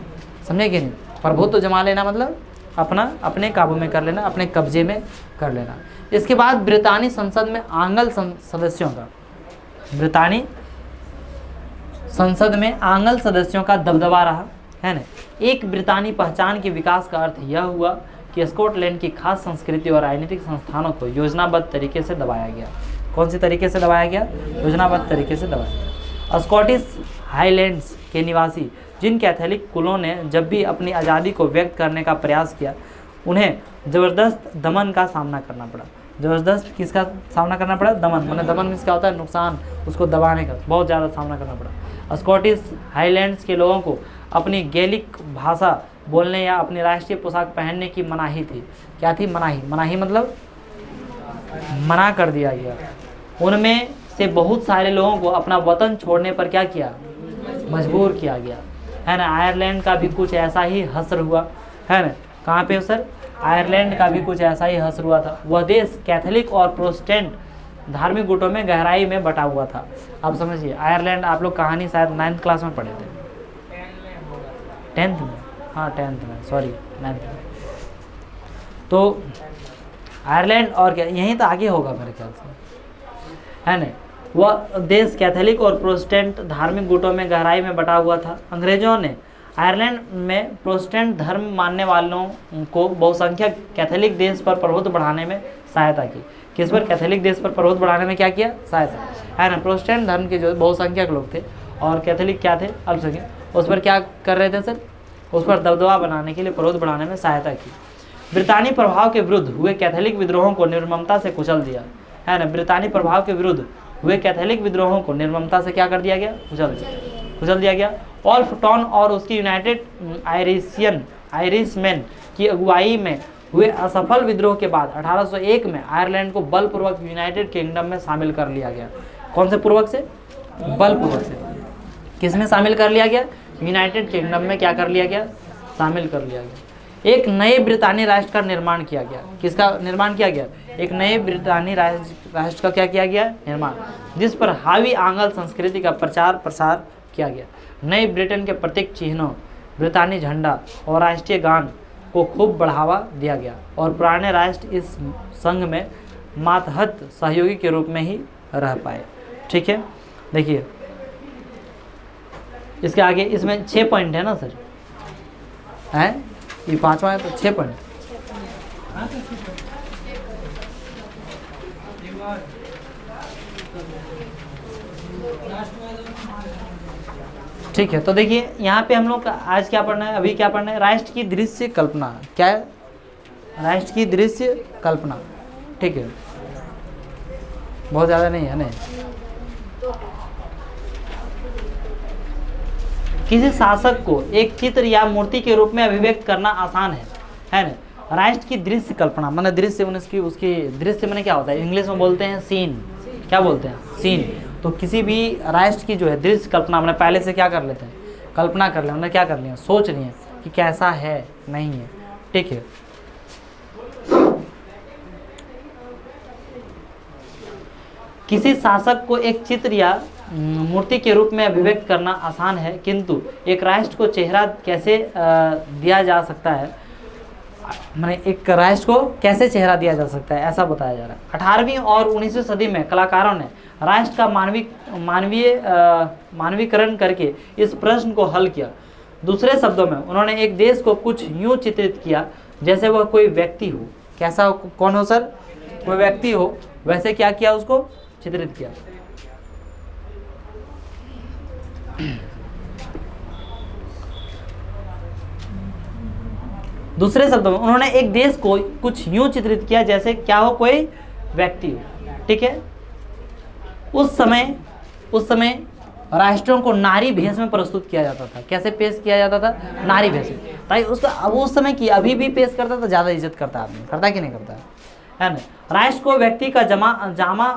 समझे कि नहीं? प्रभुत्व जमा लेना मतलब अपना अपने काबू में कर लेना, अपने कब्जे में कर लेना। इसके बाद ब्रितानी संसद में आंग्ल सदस्यों का, ब्रितानी संसद में आंग्ल सदस्यों का दबदबा रहा, है ना। एक ब्रितानी पहचान के विकास का अर्थ यह हुआ कि स्कॉटलैंड की खास संस्कृति और राजनीतिक संस्थानों को योजनाबद्ध तरीके से दबाया गया। कौन सी तरीके से दबाया गया? योजनाबद्ध तरीके से दबाया गया। स्कॉटिश हाईलैंड्स के निवासी, जिन कैथोलिक कुलों ने जब भी अपनी आज़ादी को व्यक्त करने का प्रयास किया, उन्हें ज़बरदस्त दमन का सामना करना पड़ा। ज़बरदस्त किसका सामना करना पड़ा? दमन। मतलब दमन मीन्स क्या होता है? नुकसान, उसको दबाने का बहुत ज़्यादा सामना करना पड़ा। स्कॉटिश हाईलैंड्स के लोगों को अपनी गैलिक भाषा बोलने या अपनी राष्ट्रीय पोशाक पहनने की मनाही थी। क्या थी? मनाही। मनाही मतलब मना कर दिया गया। उनमें से बहुत सारे लोगों को अपना वतन छोड़ने पर क्या किया? मजबूर किया गया, है ना। आयरलैंड का भी कुछ ऐसा ही हश्र हुआ, है ना। कहाँ पे सर? आयरलैंड का भी कुछ ऐसा ही हश्र हुआ था। वह देश कैथोलिक और प्रोटेस्टेंट धार्मिक गुटों में गहराई में बटा हुआ था। आप समझिए, आयरलैंड, आप लोग कहानी शायद 9th क्लास में पढ़े थे, 10th में, हाँ 10th में, सॉरी 9th में। तो आयरलैंड और क्या यहीं तो आगे होगा मेरे ख्याल से, है ना। वह देश कैथोलिक और प्रोटेस्टेंट धार्मिक गुटों में गहराई में बटा हुआ था। अंग्रेजों ने आयरलैंड में प्रोटेस्टेंट धर्म मानने वालों को बहुसंख्यक कैथोलिक देश पर प्रभुत्व बढ़ाने में सहायता की। किस पर? कैथोलिक देश पर प्रभुत्व बढ़ाने में क्या किया? सहायता, है ना। प्रोटेस्टेंट धर्म के जो बहुसंख्यक लोग थे और कैथोलिक क्या थे? अल्पसंख्यक। उस पर क्या कर रहे थे सर? उस पर दबदबा बनाने के लिए, प्रभुत्व बढ़ाने में सहायता की। ब्रितानी प्रभाव के विरुद्ध हुए कैथोलिक विद्रोहों को निर्ममता से कुचल दिया, है ना। ब्रितानी प्रभाव के विरुद्ध हुए कैथोलिक विद्रोहों को निर्ममता से क्या कर दिया गया? कुचल दिया गया। ऑल्फ टाउन और उसकी यूनाइटेड आयरिशमैन की अगुवाई में हुए असफल विद्रोह के बाद 1801 में आयरलैंड को बलपूर्वक यूनाइटेड किंगडम में शामिल कर लिया गया। कौन से पूर्वक से? बलपूर्वक से। किस में शामिल कर लिया गया? यूनाइटेड किंगडम में क्या कर लिया गया? शामिल कर लिया गया। एक नए ब्रितानी राष्ट्र का निर्माण किया गया। किसका निर्माण किया गया? एक नए ब्रितानी राष्ट्र का क्या किया गया? निर्माण, जिस पर हावी आंग्ल संस्कृति का प्रचार प्रसार किया गया। नए ब्रिटेन के प्रतीक चिन्हों, ब्रितानी झंडा और राष्ट्रीय गान को खूब बढ़ावा दिया गया और पुराने राष्ट्र इस संघ में मातहत सहयोगी के रूप में ही रह पाए। ठीक है, देखिए इसके आगे, इसमें 6 पॉइंट है ना सर, हैं? ये 5वां है तो 6 पॉइंट। ठीक है, तो देखिए यहाँ पे हम लोग आज क्या पढ़ना है, अभी क्या पढ़ना है, राष्ट्र की दृश्य कल्पना। क्या है? राष्ट्र की दृश्य कल्पना। ठीक है, बहुत ज़्यादा नहीं है नहीं। किसी शासक को एक चित्र या मूर्ति के रूप में अभिव्यक्त करना आसान है ना। राष्ट्र की दृश्य कल्पना माने दृश्य उसकी उसकी दृश्य माने क्या होता है, इंग्लिश में बोलते हैं सीन। क्या बोलते हैं? सीन। तो किसी भी राष्ट्र की जो है दृश्य कल्पना मैंने पहले से क्या कर लेते हैं, कल्पना कर लिया, हमने क्या कर लिया, सोच लिए कि कैसा है, नहीं है। ठीक है, किसी शासक को एक चित्र या मूर्ति के रूप में अभिव्यक्त करना आसान है, किंतु एक राष्ट्र को चेहरा कैसे दिया जा सकता है, माने एक राष्ट्र को कैसे चेहरा दिया जा सकता है, ऐसा बताया जा रहा है। 18वीं और 19वीं सदी में कलाकारों ने राष्ट्र का मानवीकरण करके इस प्रश्न को हल किया। दूसरे शब्दों में उन्होंने एक देश को कुछ यूँ चित्रित किया जैसे वह कोई व्यक्ति हो। कैसा हो? कौन हो सर? कोई व्यक्ति हो, वैसे क्या किया, उसको चित्रित किया। दूसरे शब्दों में उन्होंने एक देश को कुछ यूं चित्रित किया जैसे क्या हो, कोई व्यक्ति हो। ठीक है, उस समय राष्ट्रों को नारी भेष में प्रस्तुत किया जाता था। कैसे पेश किया जाता था? नारी भेष में। ताकि उसका अब उस समय की अभी भी पेश करता तो ज़्यादा इज्जत करता आदमी, करता कि नहीं करता है ना। राष्ट्र को व्यक्ति का जामा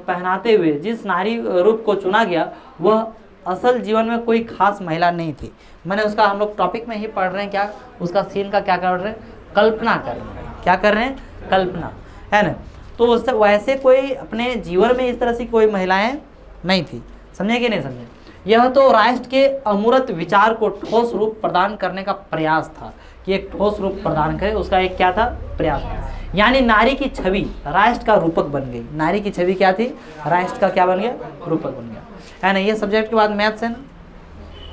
पहनाते हुए जिस नारी रूप को चुना गया वह असल जीवन में कोई खास महिला नहीं थी। मैंने उसका, हम लोग टॉपिक में ही पढ़ रहे हैं क्या, उसका सीन का क्या कर रहे हैं, कल्पना कर रहे हैं। क्या कर रहे हैं? कल्पना, है ना। तो उससे वैसे कोई अपने जीवन में इस तरह से कोई महिलाएं नहीं थी। समझे कि नहीं समझे? यह तो राष्ट्र के अमूर्त विचार को ठोस रूप प्रदान करने का प्रयास था कि एक ठोस रूप प्रदान करे, उसका एक क्या था, प्रयास था। यानी नारी की छवि राष्ट्र का रूपक बन गई। नारी की छवि क्या थी? राष्ट्र का क्या बन गया? रूपक बन गया, है ना। ये सब्जेक्ट के बाद मैथ्स है ना,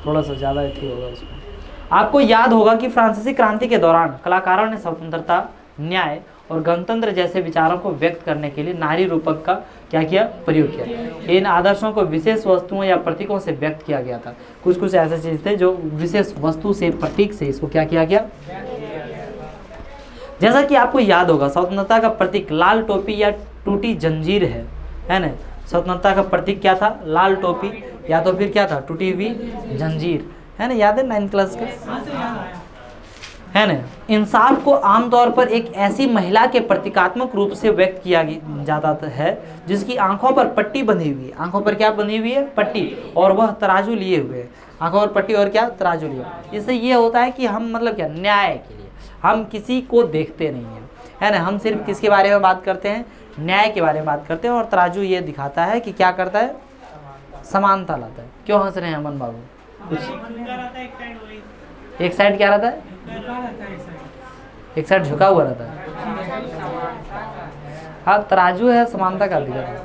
थोड़ा सा ज़्यादा ठीक होगा उसमें। आपको याद होगा कि फ्रांसीसी क्रांति के दौरान कलाकारों ने स्वतंत्रता, न्याय और गणतंत्र जैसे विचारों को व्यक्त करने के लिए नारी रूपक का क्या किया, प्रयोग किया। इन आदर्शों को विशेष वस्तुओं या प्रतीकों से व्यक्त किया गया था। कुछ कुछ ऐसे चीज़ थे जो विशेष वस्तु से, प्रतीक से इसको क्या किया गया। जैसा कि आपको याद होगा स्वतंत्रता का प्रतीक लाल टोपी या टूटी जंजीर है ना। स्वतंत्रता का प्रतीक क्या था? लाल टोपी या तो फिर क्या था, टूटी हुई जंजीर, है ना। याद है 9th क्लास का, है ना। इंसाफ को आमतौर पर एक ऐसी महिला के प्रतीकात्मक रूप से व्यक्त किया जाता है जिसकी आंखों पर पट्टी बंधी हुई है। आंखों पर क्या बंधी हुई है? पट्टी, और वह तराजू लिए हुए है। आंखों पर पट्टी और क्या, तराजू लिए। इससे ये होता है कि हम मतलब क्या, न्याय के लिए हम किसी को देखते नहीं हैं, है ना। हम सिर्फ किसके बारे में बात करते हैं? न्याय के बारे में बात करते हैं। और तराजू ये दिखाता है कि क्या करता है, समानता लाता है। क्यों हंस रहे हैं अमन बाबू? कुछ एक साइड क्या रहता है? एक साइड झुका हुआ रहता है। हाँ, तराजू है, समानता का दिखा है।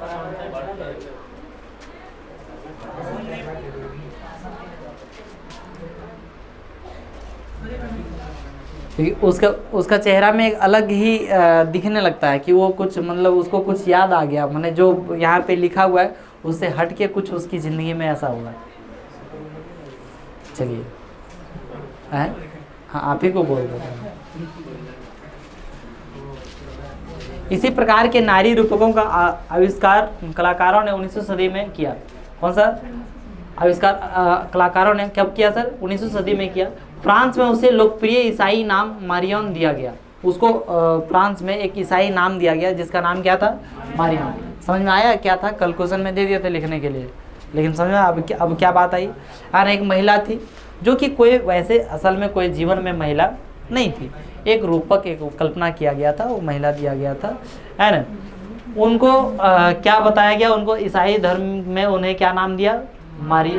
उसका चेहरा में एक अलग ही दिखने लगता है कि वो कुछ मतलब उसको कुछ याद आ गया, मैंने जो यहाँ पे लिखा हुआ है उससे हट के कुछ उसकी ज़िंदगी में ऐसा हुआ है। चलिए, हाँ आप ही को बोल रहे हैं। इसी प्रकार के नारी रूपकों का आविष्कार कलाकारों ने 19वीं सदी में किया। कौन सा आविष्कार कलाकारों ने कब किया सर? 19वीं सदी में किया। फ्रांस में उसे लोकप्रिय ईसाई नाम मारियन दिया गया। उसको फ्रांस में एक ईसाई नाम दिया गया जिसका नाम क्या था? मारियन। समझ में आया क्या था? कल क्वेश्चन में दे दिए थे लिखने के लिए, लेकिन समझ में अब क्या बात आई। यार एक महिला थी जो कि कोई वैसे असल में कोई जीवन में महिला नहीं थी, एक रूपक, एक कल्पना किया गया था, वो महिला दिया गया था, है ना। उनको क्या बताया गया? उनको ईसाई धर्म में उन्हें क्या नाम दिया? मारी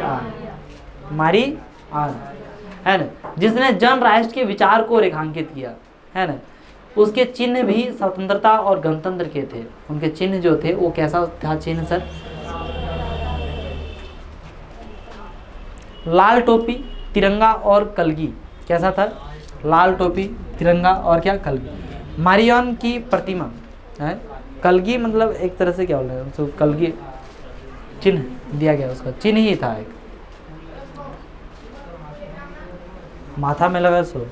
आन, है ना। जिसने जन राष्ट्र के विचार को रेखांकित किया, है ना। उसके चिन्ह भी स्वतंत्रता और गणतंत्र के थे। उनके चिन्ह जो थे वो कैसा था चिन्ह सर? लाल टोपी, तिरंगा और कलगी। कैसा था? लाल टोपी, तिरंगा और क्या? कलगी। मारियन की प्रतिमा है, कलगी मतलब एक तरह से क्या बोल रहे हैं उसको, कलगी चिन्ह दिया गया, उसका चिन्ह ही था एक, माथा में लगा सो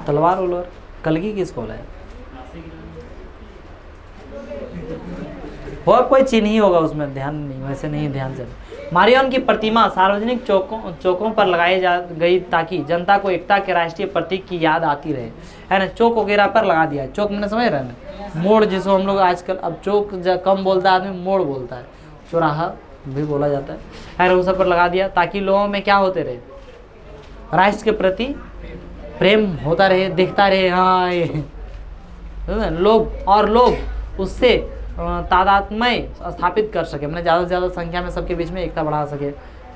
तलवार उलवार, कलगी किसको बोला है? और कोई चिन्ह ही होगा उसमें, ध्यान नहीं, वैसे नहीं ध्यान से। मारियन की प्रतिमा सार्वजनिक चौकों पर लगाई जा गई ताकि जनता को एकता के राष्ट्रीय प्रतीक की याद आती रहे, है ना। चौक वगैरह पर लगा दिया, चौक मैंने समझ रहे हैं ना, मोड़ जिसको हम लोग आजकल, अब चौक कम बोलता है आदमी, मोड़ बोलता है, चौराहा भी बोला जाता है ना, वो सब पर लगा दिया ताकि लोगों में क्या होते रहे, राष्ट्र के प्रति प्रेम होता रहे, दिखता रहे, हाँ ये लोग उससे तादात्म्य स्थापित कर सके, मैंने ज़्यादा से ज़्यादा संख्या में सबके बीच में एकता बढ़ा सके,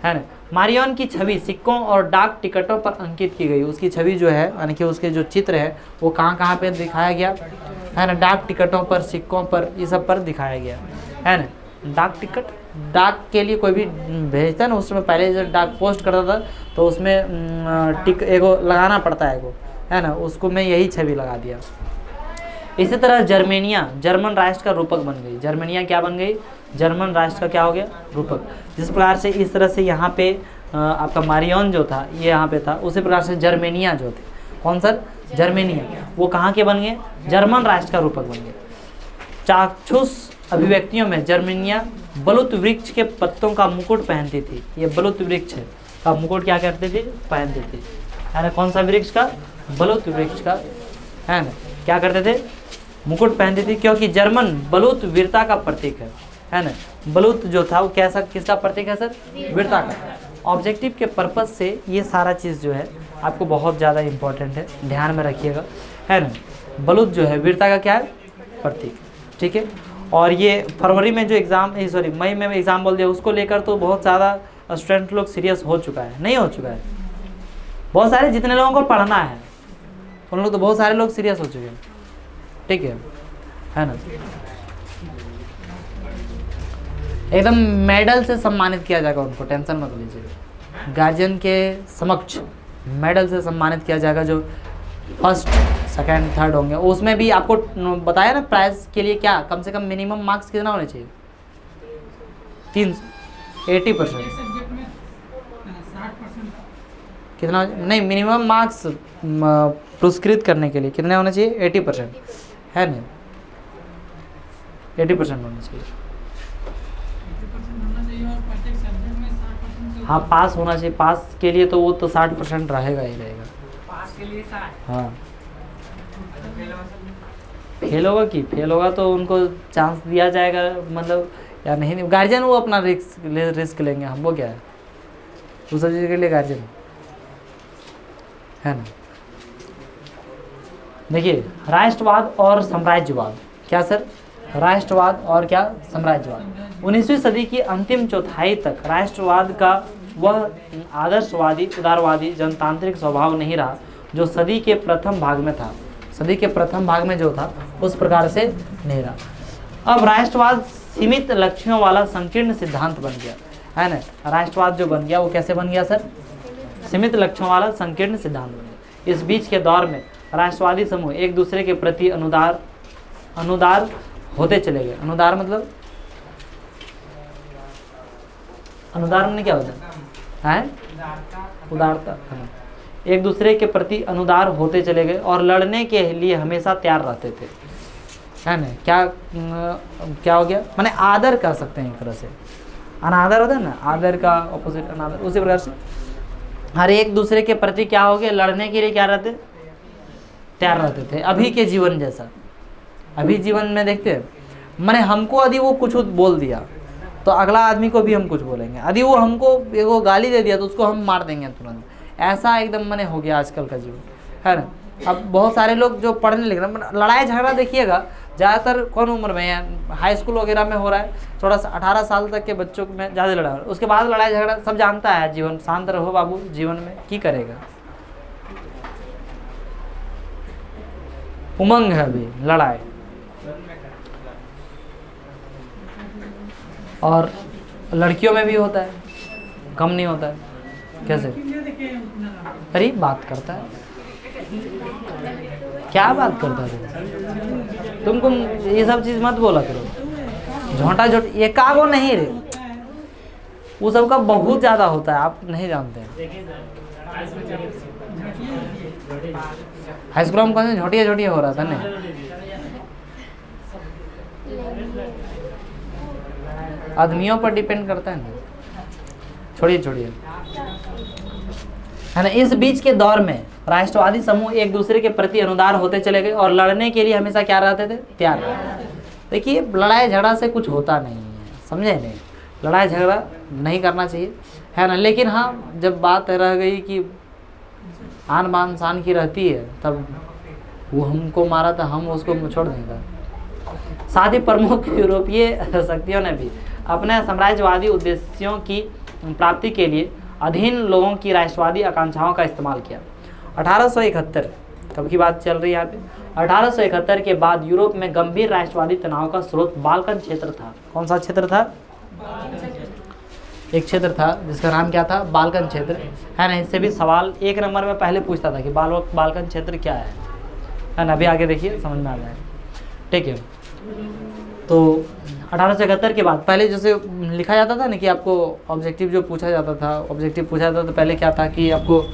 है ना। मारियन की छवि सिक्कों और डाक टिकटों पर अंकित की गई, उसकी छवि जो है यानी कि उसके जो चित्र है वो कहाँ पे दिखाया गया, है ना, डाक टिकटों पर, सिक्कों पर, ये सब पर दिखाया गया, है ना। डाक टिकट, डाक के लिए कोई भी भेजता है ना, उस समय पहले जब डाक पोस्ट करता था तो उसमें एगो लगाना पड़ता है, एगो, है ना, उसको मैं यही छवि लगा दिया। इसी तरह जर्मेनिया जर्मन राष्ट्र का रूपक बन गई, जर्मेनिया क्या बन गई, जर्मन राष्ट्र का क्या हो गया, रूपक। जिस प्रकार से इस तरह से यहाँ पे आपका मारियन जो था ये यहाँ पे था, उसी प्रकार से जर्मेनिया जो थे, कौन सा, जर्मेनिया, वो कहाँ के बन गए, जर्मन राष्ट्र का रूपक बन गए। चाक्षुष अभिव्यक्तियों में जर्मेनिया बलुत वृक्ष के पत्तों का मुकुट पहनती थी, ये बलुत वृक्ष का मुकुट क्या करती थी, पहनती थी, है ना। कौन सा वृक्ष का, बलुत वृक्ष का, है ना, क्या करते थे, मुकुट पहनती थी, क्योंकि जर्मन बलूत वीरता का प्रतीक है ना। बलूत जो था वो कैसा, किसका प्रतीक है सर, वीरता का। ऑब्जेक्टिव के पर्पस से ये सारा चीज़ जो है आपको बहुत ज़्यादा इम्पोर्टेंट है, ध्यान में रखिएगा, है ना। बलूत जो है वीरता का क्या है, प्रतीक, ठीक है। और ये फरवरी में जो एग्ज़ाम, सॉरी मई में एग्ज़ाम बोल दिया, उसको लेकर तो बहुत ज़्यादा स्टूडेंट लोग सीरियस हो चुका है, नहीं हो चुका है, बहुत सारे जितने लोगों को पढ़ना है उन लोग तो बहुत सारे लोग सीरियस हो चुके हैं, ठीक है ना। एकदम मेडल से सम्मानित किया जाएगा उनको, टेंशन मत लीजिए। गार्जियन के समक्ष मेडल से सम्मानित किया जाएगा, जो फर्स्ट सेकंड थर्ड होंगे। उसमें भी आपको बताया ना प्राइज के लिए क्या, कम से कम मिनिमम मार्क्स कितना होने चाहिए, 80%, कितना नहीं, मिनिमम मार्क्स पुरस्कृत करने के लिए कितने होने चाहिए, 80%, है ना, 80% होना चाहिए। हाँ पास होना चाहिए, पास के लिए तो वो तो 60% रहेगा ही रहेगा, पास के लिए 60। हाँ फेल होगा कि, फेल होगा तो उनको चांस दिया जाएगा, मतलब या नहीं, गार्जियन वो अपना रिस्क लेंगे, हमको क्या है, उस चीज़ के लिए गार्जियन, है ना। देखिए राष्ट्रवाद और साम्राज्यवाद, क्या सर, राष्ट्रवाद और क्या, साम्राज्यवाद। 19वीं सदी की अंतिम चौथाई तक राष्ट्रवाद का वह आदर्शवादी, उदारवादी, जनतांत्रिक स्वभाव नहीं रहा जो सदी के प्रथम भाग में था, सदी के प्रथम भाग में जो था उस प्रकार से नहीं रहा। अब राष्ट्रवाद सीमित लक्ष्यों वाला संकीर्ण सिद्धांत बन गया, है ना। राष्ट्रवाद जो बन गया वो कैसे बन गया सर, सीमित लक्ष्यों वाला संकीर्ण सिद्धांत बन गया। इस बीच के दौर में राष्ट्रवादी समूह एक दूसरे के प्रति अनुदार होते चले गए। अनुदार मतलब, अनुदार में क्या होता है, उदारता, एक दूसरे के प्रति अनुदार होते चले गए और लड़ने के लिए हमेशा तैयार रहते थे, है ना। क्या हो गया, माने आदर कर सकते हैं एक तरह से, अनादर होता है ना, आदर का ऑपोजिट अनादर, उसी प्रकार से हर एक दूसरे के प्रति क्या हो गया, लड़ने के लिए क्या रहते, तैयार रहते थे। अभी के जीवन जैसा, अभी जीवन में देखते हैं, माने हमको यदि वो कुछ बोल दिया तो अगला आदमी को भी हम कुछ बोलेंगे, यदि वो हमको एगो गाली दे दिया तो उसको हम मार देंगे तुरंत, ऐसा एकदम माने हो गया आजकल का जीवन, है ना। अब बहुत सारे लोग जो पढ़ने लिखने, लड़ाई झगड़ा देखिएगा ज़्यादातर कौन उम्र में है, हाई स्कूल वगैरह में हो रहा है, थोड़ा सा 18 साल तक के बच्चों में ज़्यादा लड़ा, उसके बाद लड़ाई झगड़ा सब जानता है, जीवन शांत रहो बाबू, जीवन में की करेगा, उमंग है अभी लड़ाई। और लड़कियों में भी होता है, कम नहीं होता है, कैसे, अरे बात करता है क्या बात करता है तुम ये सब चीज़ मत बोला करो, झोंटा झोट ये कागो नहीं रे, वो सब का बहुत ज़्यादा होता है, आप नहीं जानते हैं। हाई स्कूल में कौन सी झोटिया हो रहा था ना, आदमियों पर डिपेंड करता है ना, छोड़िए है ना। इस बीच के दौर में राष्ट्रवादी समूह एक दूसरे के प्रति अनुदार होते चले गए और लड़ने के लिए हमेशा क्या रहते थे, तैयार रहते थे। देखिए लड़ाई झगड़ा से कुछ होता नहीं है, समझे नहीं, लड़ाई झगड़ा नहीं करना चाहिए, है ना। लेकिन हाँ जब बात रह गई कि आन बान शान की रहती है, तब वो हमको मारा था, हम उसको छोड़ देंगे। साथ ही प्रमुख यूरोपीय शक्तियों ने भी अपने साम्राज्यवादी उद्देश्यों की प्राप्ति के लिए अधीन लोगों की राष्ट्रवादी आकांक्षाओं का इस्तेमाल किया। 1871 कब की बात चल रही है यहाँ पे, 1871 के बाद यूरोप में गंभीर राष्ट्रवादी तनाव का स्रोत बाल्कन क्षेत्र था। कौन सा क्षेत्र था, एक क्षेत्र था जिसका नाम क्या था, बाल्कन क्षेत्र, है ना। इससे भी सवाल 1 नंबर में पहले पूछता था कि बाल्कन क्षेत्र क्या है ना। अभी आगे देखिए समझ में आ जाएगा, ठीक है। तो 1871 के बाद पहले जैसे लिखा जाता था ना कि आपको ऑब्जेक्टिव जो पूछा जाता था, ऑब्जेक्टिव पूछा जाता था, तो पहले क्या था कि आपको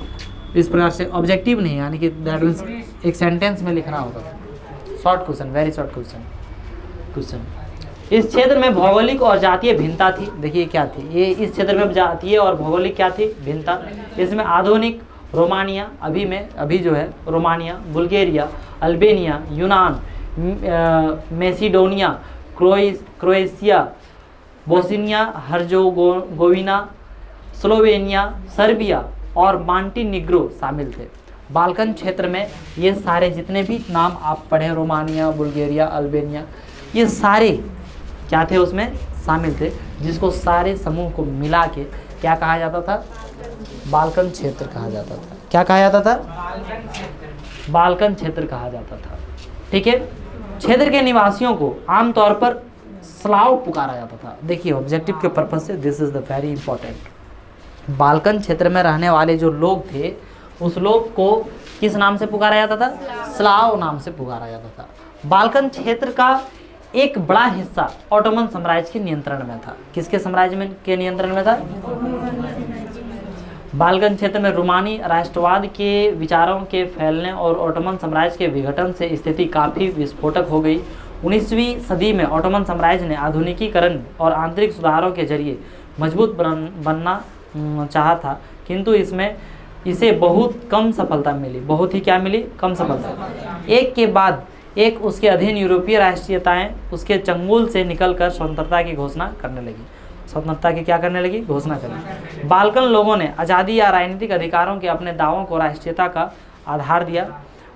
इस प्रकार से ऑब्जेक्टिव नहीं, यानी कि दैट मीन्स एक सेंटेंस में लिखना होता था, short question, very short question. इस क्षेत्र में भौगोलिक और जातीय भिन्नता थी। देखिए क्या थी ये, इस क्षेत्र में जातीय और भौगोलिक क्या थी, भिन्नता। इसमें आधुनिक रोमानिया, अभी जो है रोमानिया, बुल्गारिया, अल्बेनिया, यूनान, Macedonia, Croatia, Bosnia Herzegovina, Slovenia, Serbia और मॉन्टेनिग्रो शामिल थे। बाल्कन क्षेत्र में ये सारे जितने भी नाम आप पढ़े, रोमानिया, बुल्गारिया, अल्बेनिया, ये सारे क्या थे उसमें शामिल थे, जिसको सारे समूह को मिला के क्या कहा जाता था, बाल्कन क्षेत्र कहा जाता था। क्या कहा जाता था, बाल्कन क्षेत्र कहा जाता था, ठीक है। क्षेत्र के निवासियों को आमतौर पर स्लाव पुकारा जाता था। देखिए ऑब्जेक्टिव के पर्पज से this is the very important. Balkan क्षेत्र में रहने वाले जो लोग थे, उस लोग को किस नाम से पुकारा जाता था, स्लाव नाम से पुकारा जाता था। बाल्कन क्षेत्र का एक बड़ा हिस्सा ऑटोमन साम्राज्य के नियंत्रण में था। किसके साम्राज्य में के नियंत्रण में था, बाल्कन क्षेत्र में रोमानी राष्ट्रवाद के विचारों के फैलने और ऑटोमन साम्राज्य के विघटन से स्थिति काफ़ी विस्फोटक हो गई। 19वीं सदी में ऑटोमन साम्राज्य ने आधुनिकीकरण और आंतरिक सुधारों के जरिए मजबूत बनना चाहा था, किंतु इसे बहुत कम सफलता मिली। बहुत ही क्या मिली, कम सफलता। एक के बाद एक उसके अधीन यूरोपीय राष्ट्रीयताएं उसके चंगुल से निकलकर स्वतंत्रता की घोषणा करने लगी। स्वतंत्रता की क्या करने लगी, घोषणा करने। बाल्कन लोगों ने आज़ादी या राजनीतिक अधिकारों के अपने दावों को राष्ट्रीयता का आधार दिया।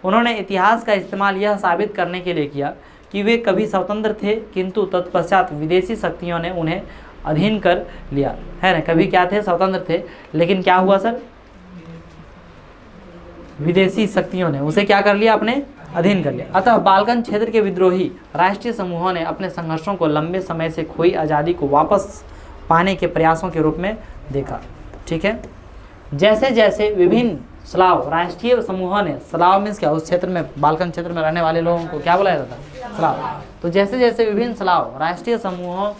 उन्होंने इतिहास का इस्तेमाल यह साबित करने के लिए किया कि वे कभी स्वतंत्र थे, किंतु तत्पश्चात विदेशी शक्तियों ने उन्हें अधीन कर लिया, है ना। कभी क्या थे, स्वतंत्र थे, लेकिन क्या हुआ सर, विदेशी शक्तियों ने उसे क्या कर लिया, अपने अधीन कर लिया। अतः बाल्कन क्षेत्र के विद्रोही राष्ट्रीय समूहों ने अपने संघर्षों को लंबे समय से खोई आज़ादी को वापस पाने के प्रयासों के रूप में देखा, ठीक है। जैसे जैसे विभिन्न स्लाव राष्ट्रीय समूहों ने, स्लाव मीन्स क्या, उस क्षेत्र में, बाल्कन क्षेत्र में रहने वाले लोगों को क्या बुलाया जाता है, स्लाव। तो जैसे जैसे विभिन्न स्लाव राष्ट्रीय समूहों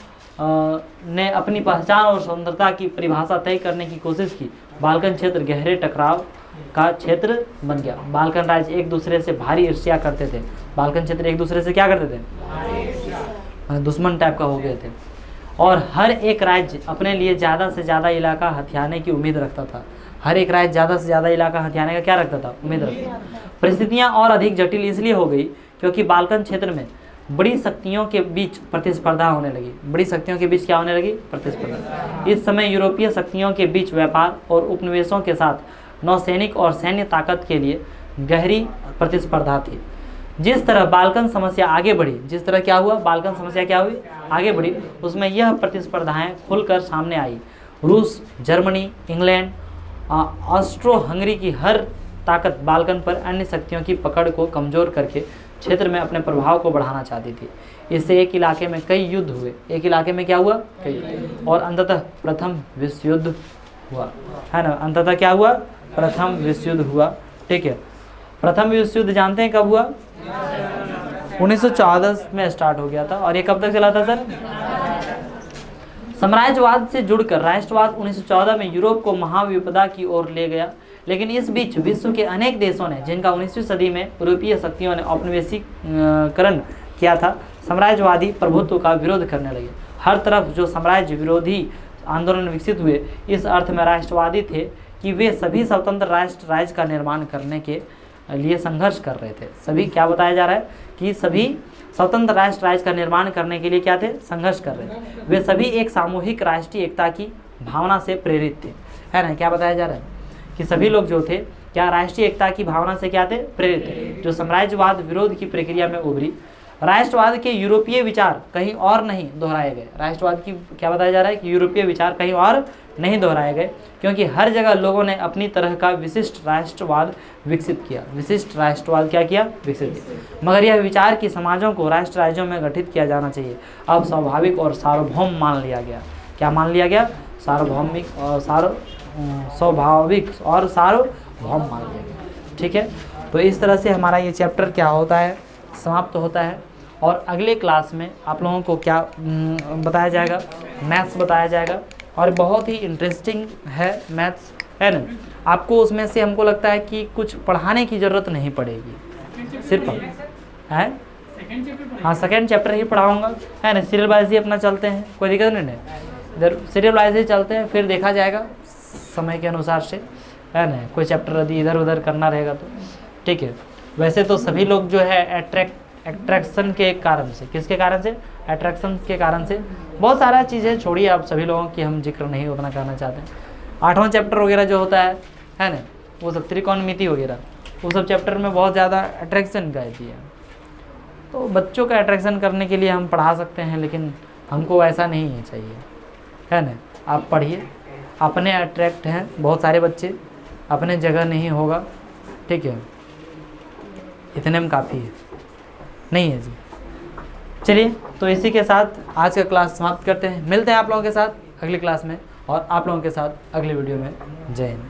ने अपनी पहचान और स्वतंत्रता की परिभाषा तय करने की कोशिश की, बाल्कन क्षेत्र गहरे टकराव का क्षेत्र बन गया। बाल्कन राज्य एक दूसरे से भारी ईर्ष्या करते थे। बाल्कन क्षेत्र एक दूसरे से क्या करते थे, दुश्मन टाइप का हो गए थे, और हर एक राज्य अपने लिए ज़्यादा से ज़्यादा इलाका हथियाने की उम्मीद रखता था। हर एक राज्य ज़्यादा से ज़्यादा इलाका हथियाने का क्या रखता था, उम्मीद रखता था। परिस्थितियाँ और अधिक जटिल इसलिए हो गई क्योंकि बाल्कन क्षेत्र में बड़ी शक्तियों के बीच प्रतिस्पर्धा होने लगी। बड़ी शक्तियों के बीच क्या होने लगी, प्रतिस्पर्धा। इस समय यूरोपीय शक्तियों के बीच व्यापार और उपनिवेशों के साथ नौसैनिक और सैन्य ताकत के लिए गहरी प्रतिस्पर्धा थी। जिस तरह बाल्कन समस्या आगे बढ़ी, जिस तरह क्या हुआ, बाल्कन समस्या क्या हुई, आगे बढ़ी, उसमें यह प्रतिस्पर्धाएं खुलकर सामने आई। रूस, जर्मनी, इंग्लैंड, ऑस्ट्रो हंगरी की हर ताकत बाल्कन पर अन्य शक्तियों की पकड़ को कमज़ोर करके क्षेत्र में अपने प्रभाव को बढ़ाना चाहती थी। इससे एक इलाके में कई युद्ध हुए। एक इलाके में क्या हुआ, कई युद्ध, और अंततः प्रथम विश्व युद्ध हुआ, है ना। अंततः क्या हुआ, प्रथम विश्व युद्ध हुआ, ठीक है। प्रथम विश्व युद्ध जानते हैं कब हुआ? 1914 में स्टार्ट हो गया था। और ये कब तक चला था सर? साम्राज्यवाद से जुड़कर राष्ट्रवाद 1914 में यूरोप को महाविपदा की ओर ले गया, लेकिन इस बीच विश्व के अनेक देशों ने, जिनका 19वीं सदी में यूरोपीय शक्तियों ने औपनिवेशिकरण किया था, साम्राज्यवादी प्रभुत्व का विरोध करने लगे। हर तरफ जो साम्राज्य विरोधी आंदोलन विकसित हुए, इस अर्थ में राष्ट्रवादी थे कि वे सभी स्वतंत्र राष्ट्र राज्य का निर्माण करने के लिए संघर्ष कर रहे थे। सभी क्या बताया जा रहा है कि सभी स्वतंत्र राष्ट्र राज्य का निर्माण करने के लिए क्या थे? संघर्ष कर रहे थे। वे सभी एक सामूहिक राष्ट्रीय एकता की भावना से प्रेरित थे, है ना? क्या बताया जा रहा है कि सभी लोग जो थे क्या राष्ट्रीय एकता की भावना से क्या थे? प्रेरित थे, जो साम्राज्यवाद विरोध की प्रक्रिया में उभरी। राष्ट्रवाद के यूरोपीय विचार कहीं और नहीं दोहराए गए। राष्ट्रवाद की क्या बताया जा रहा है कि यूरोपीय विचार कहीं और नहीं दोहराए गए, क्योंकि हर जगह लोगों ने अपनी तरह का विशिष्ट राष्ट्रवाद विकसित किया। विशिष्ट राष्ट्रवाद क्या किया? विकसित किया। मगर यह विचार कि समाजों को राष्ट्र राज्यों में गठित किया जाना चाहिए अब स्वाभाविक और सार्वभौम मान लिया गया। क्या मान लिया गया? सार्वभौमिक और स्वाभाविक और सार्वभौम मान लिया गया। ठीक है, तो इस तरह से हमारा ये चैप्टर क्या होता है? समाप्त होता है। और अगले क्लास में आप लोगों को क्या बताया जाएगा? मैथ्स बताया जाएगा, और बहुत ही इंटरेस्टिंग है मैथ्स, है ना? आपको उसमें से हमको लगता है कि कुछ पढ़ाने की ज़रूरत नहीं पड़ेगी, सिर्फ है। हाँ, सेकेंड चैप्टर ही पढ़ाऊँगा, है ना? सीरियल वाइज ही अपना चलते हैं, कोई दिक्कत नहीं है। इधर सीरियल वाइज ही चलते हैं, फिर देखा जाएगा समय के अनुसार से, है ना? कोई चैप्टर यदि इधर उधर करना रहेगा तो ठीक है। वैसे तो सभी लोग जो है अट्रैक्शन के कारण से, किसके कारण से? अट्रैक्शन के कारण से बहुत सारा चीज़ें छोड़िए आप सभी लोगों की, हम जिक्र नहीं उतना करना चाहते हैं। 8वां चैप्टर वगैरह जो होता है ना, वो सब त्रिकोणमिति वगैरह, वो सब चैप्टर में बहुत ज़्यादा अट्रैक्शन का है। तो बच्चों का अट्रैक्शन करने के लिए हम पढ़ा सकते हैं, लेकिन हमको ऐसा नहीं है चाहिए, है ना? आप पढ़िए, अपने अट्रैक्ट हैं बहुत सारे बच्चे, अपने जगह नहीं होगा, ठीक है? इतने में काफ़ी है, नहीं है जी। चलिए, तो इसी के साथ आज का क्लास समाप्त करते हैं। मिलते हैं आप लोगों के साथ अगली क्लास में और आप लोगों के साथ अगले वीडियो में। जय हिंद।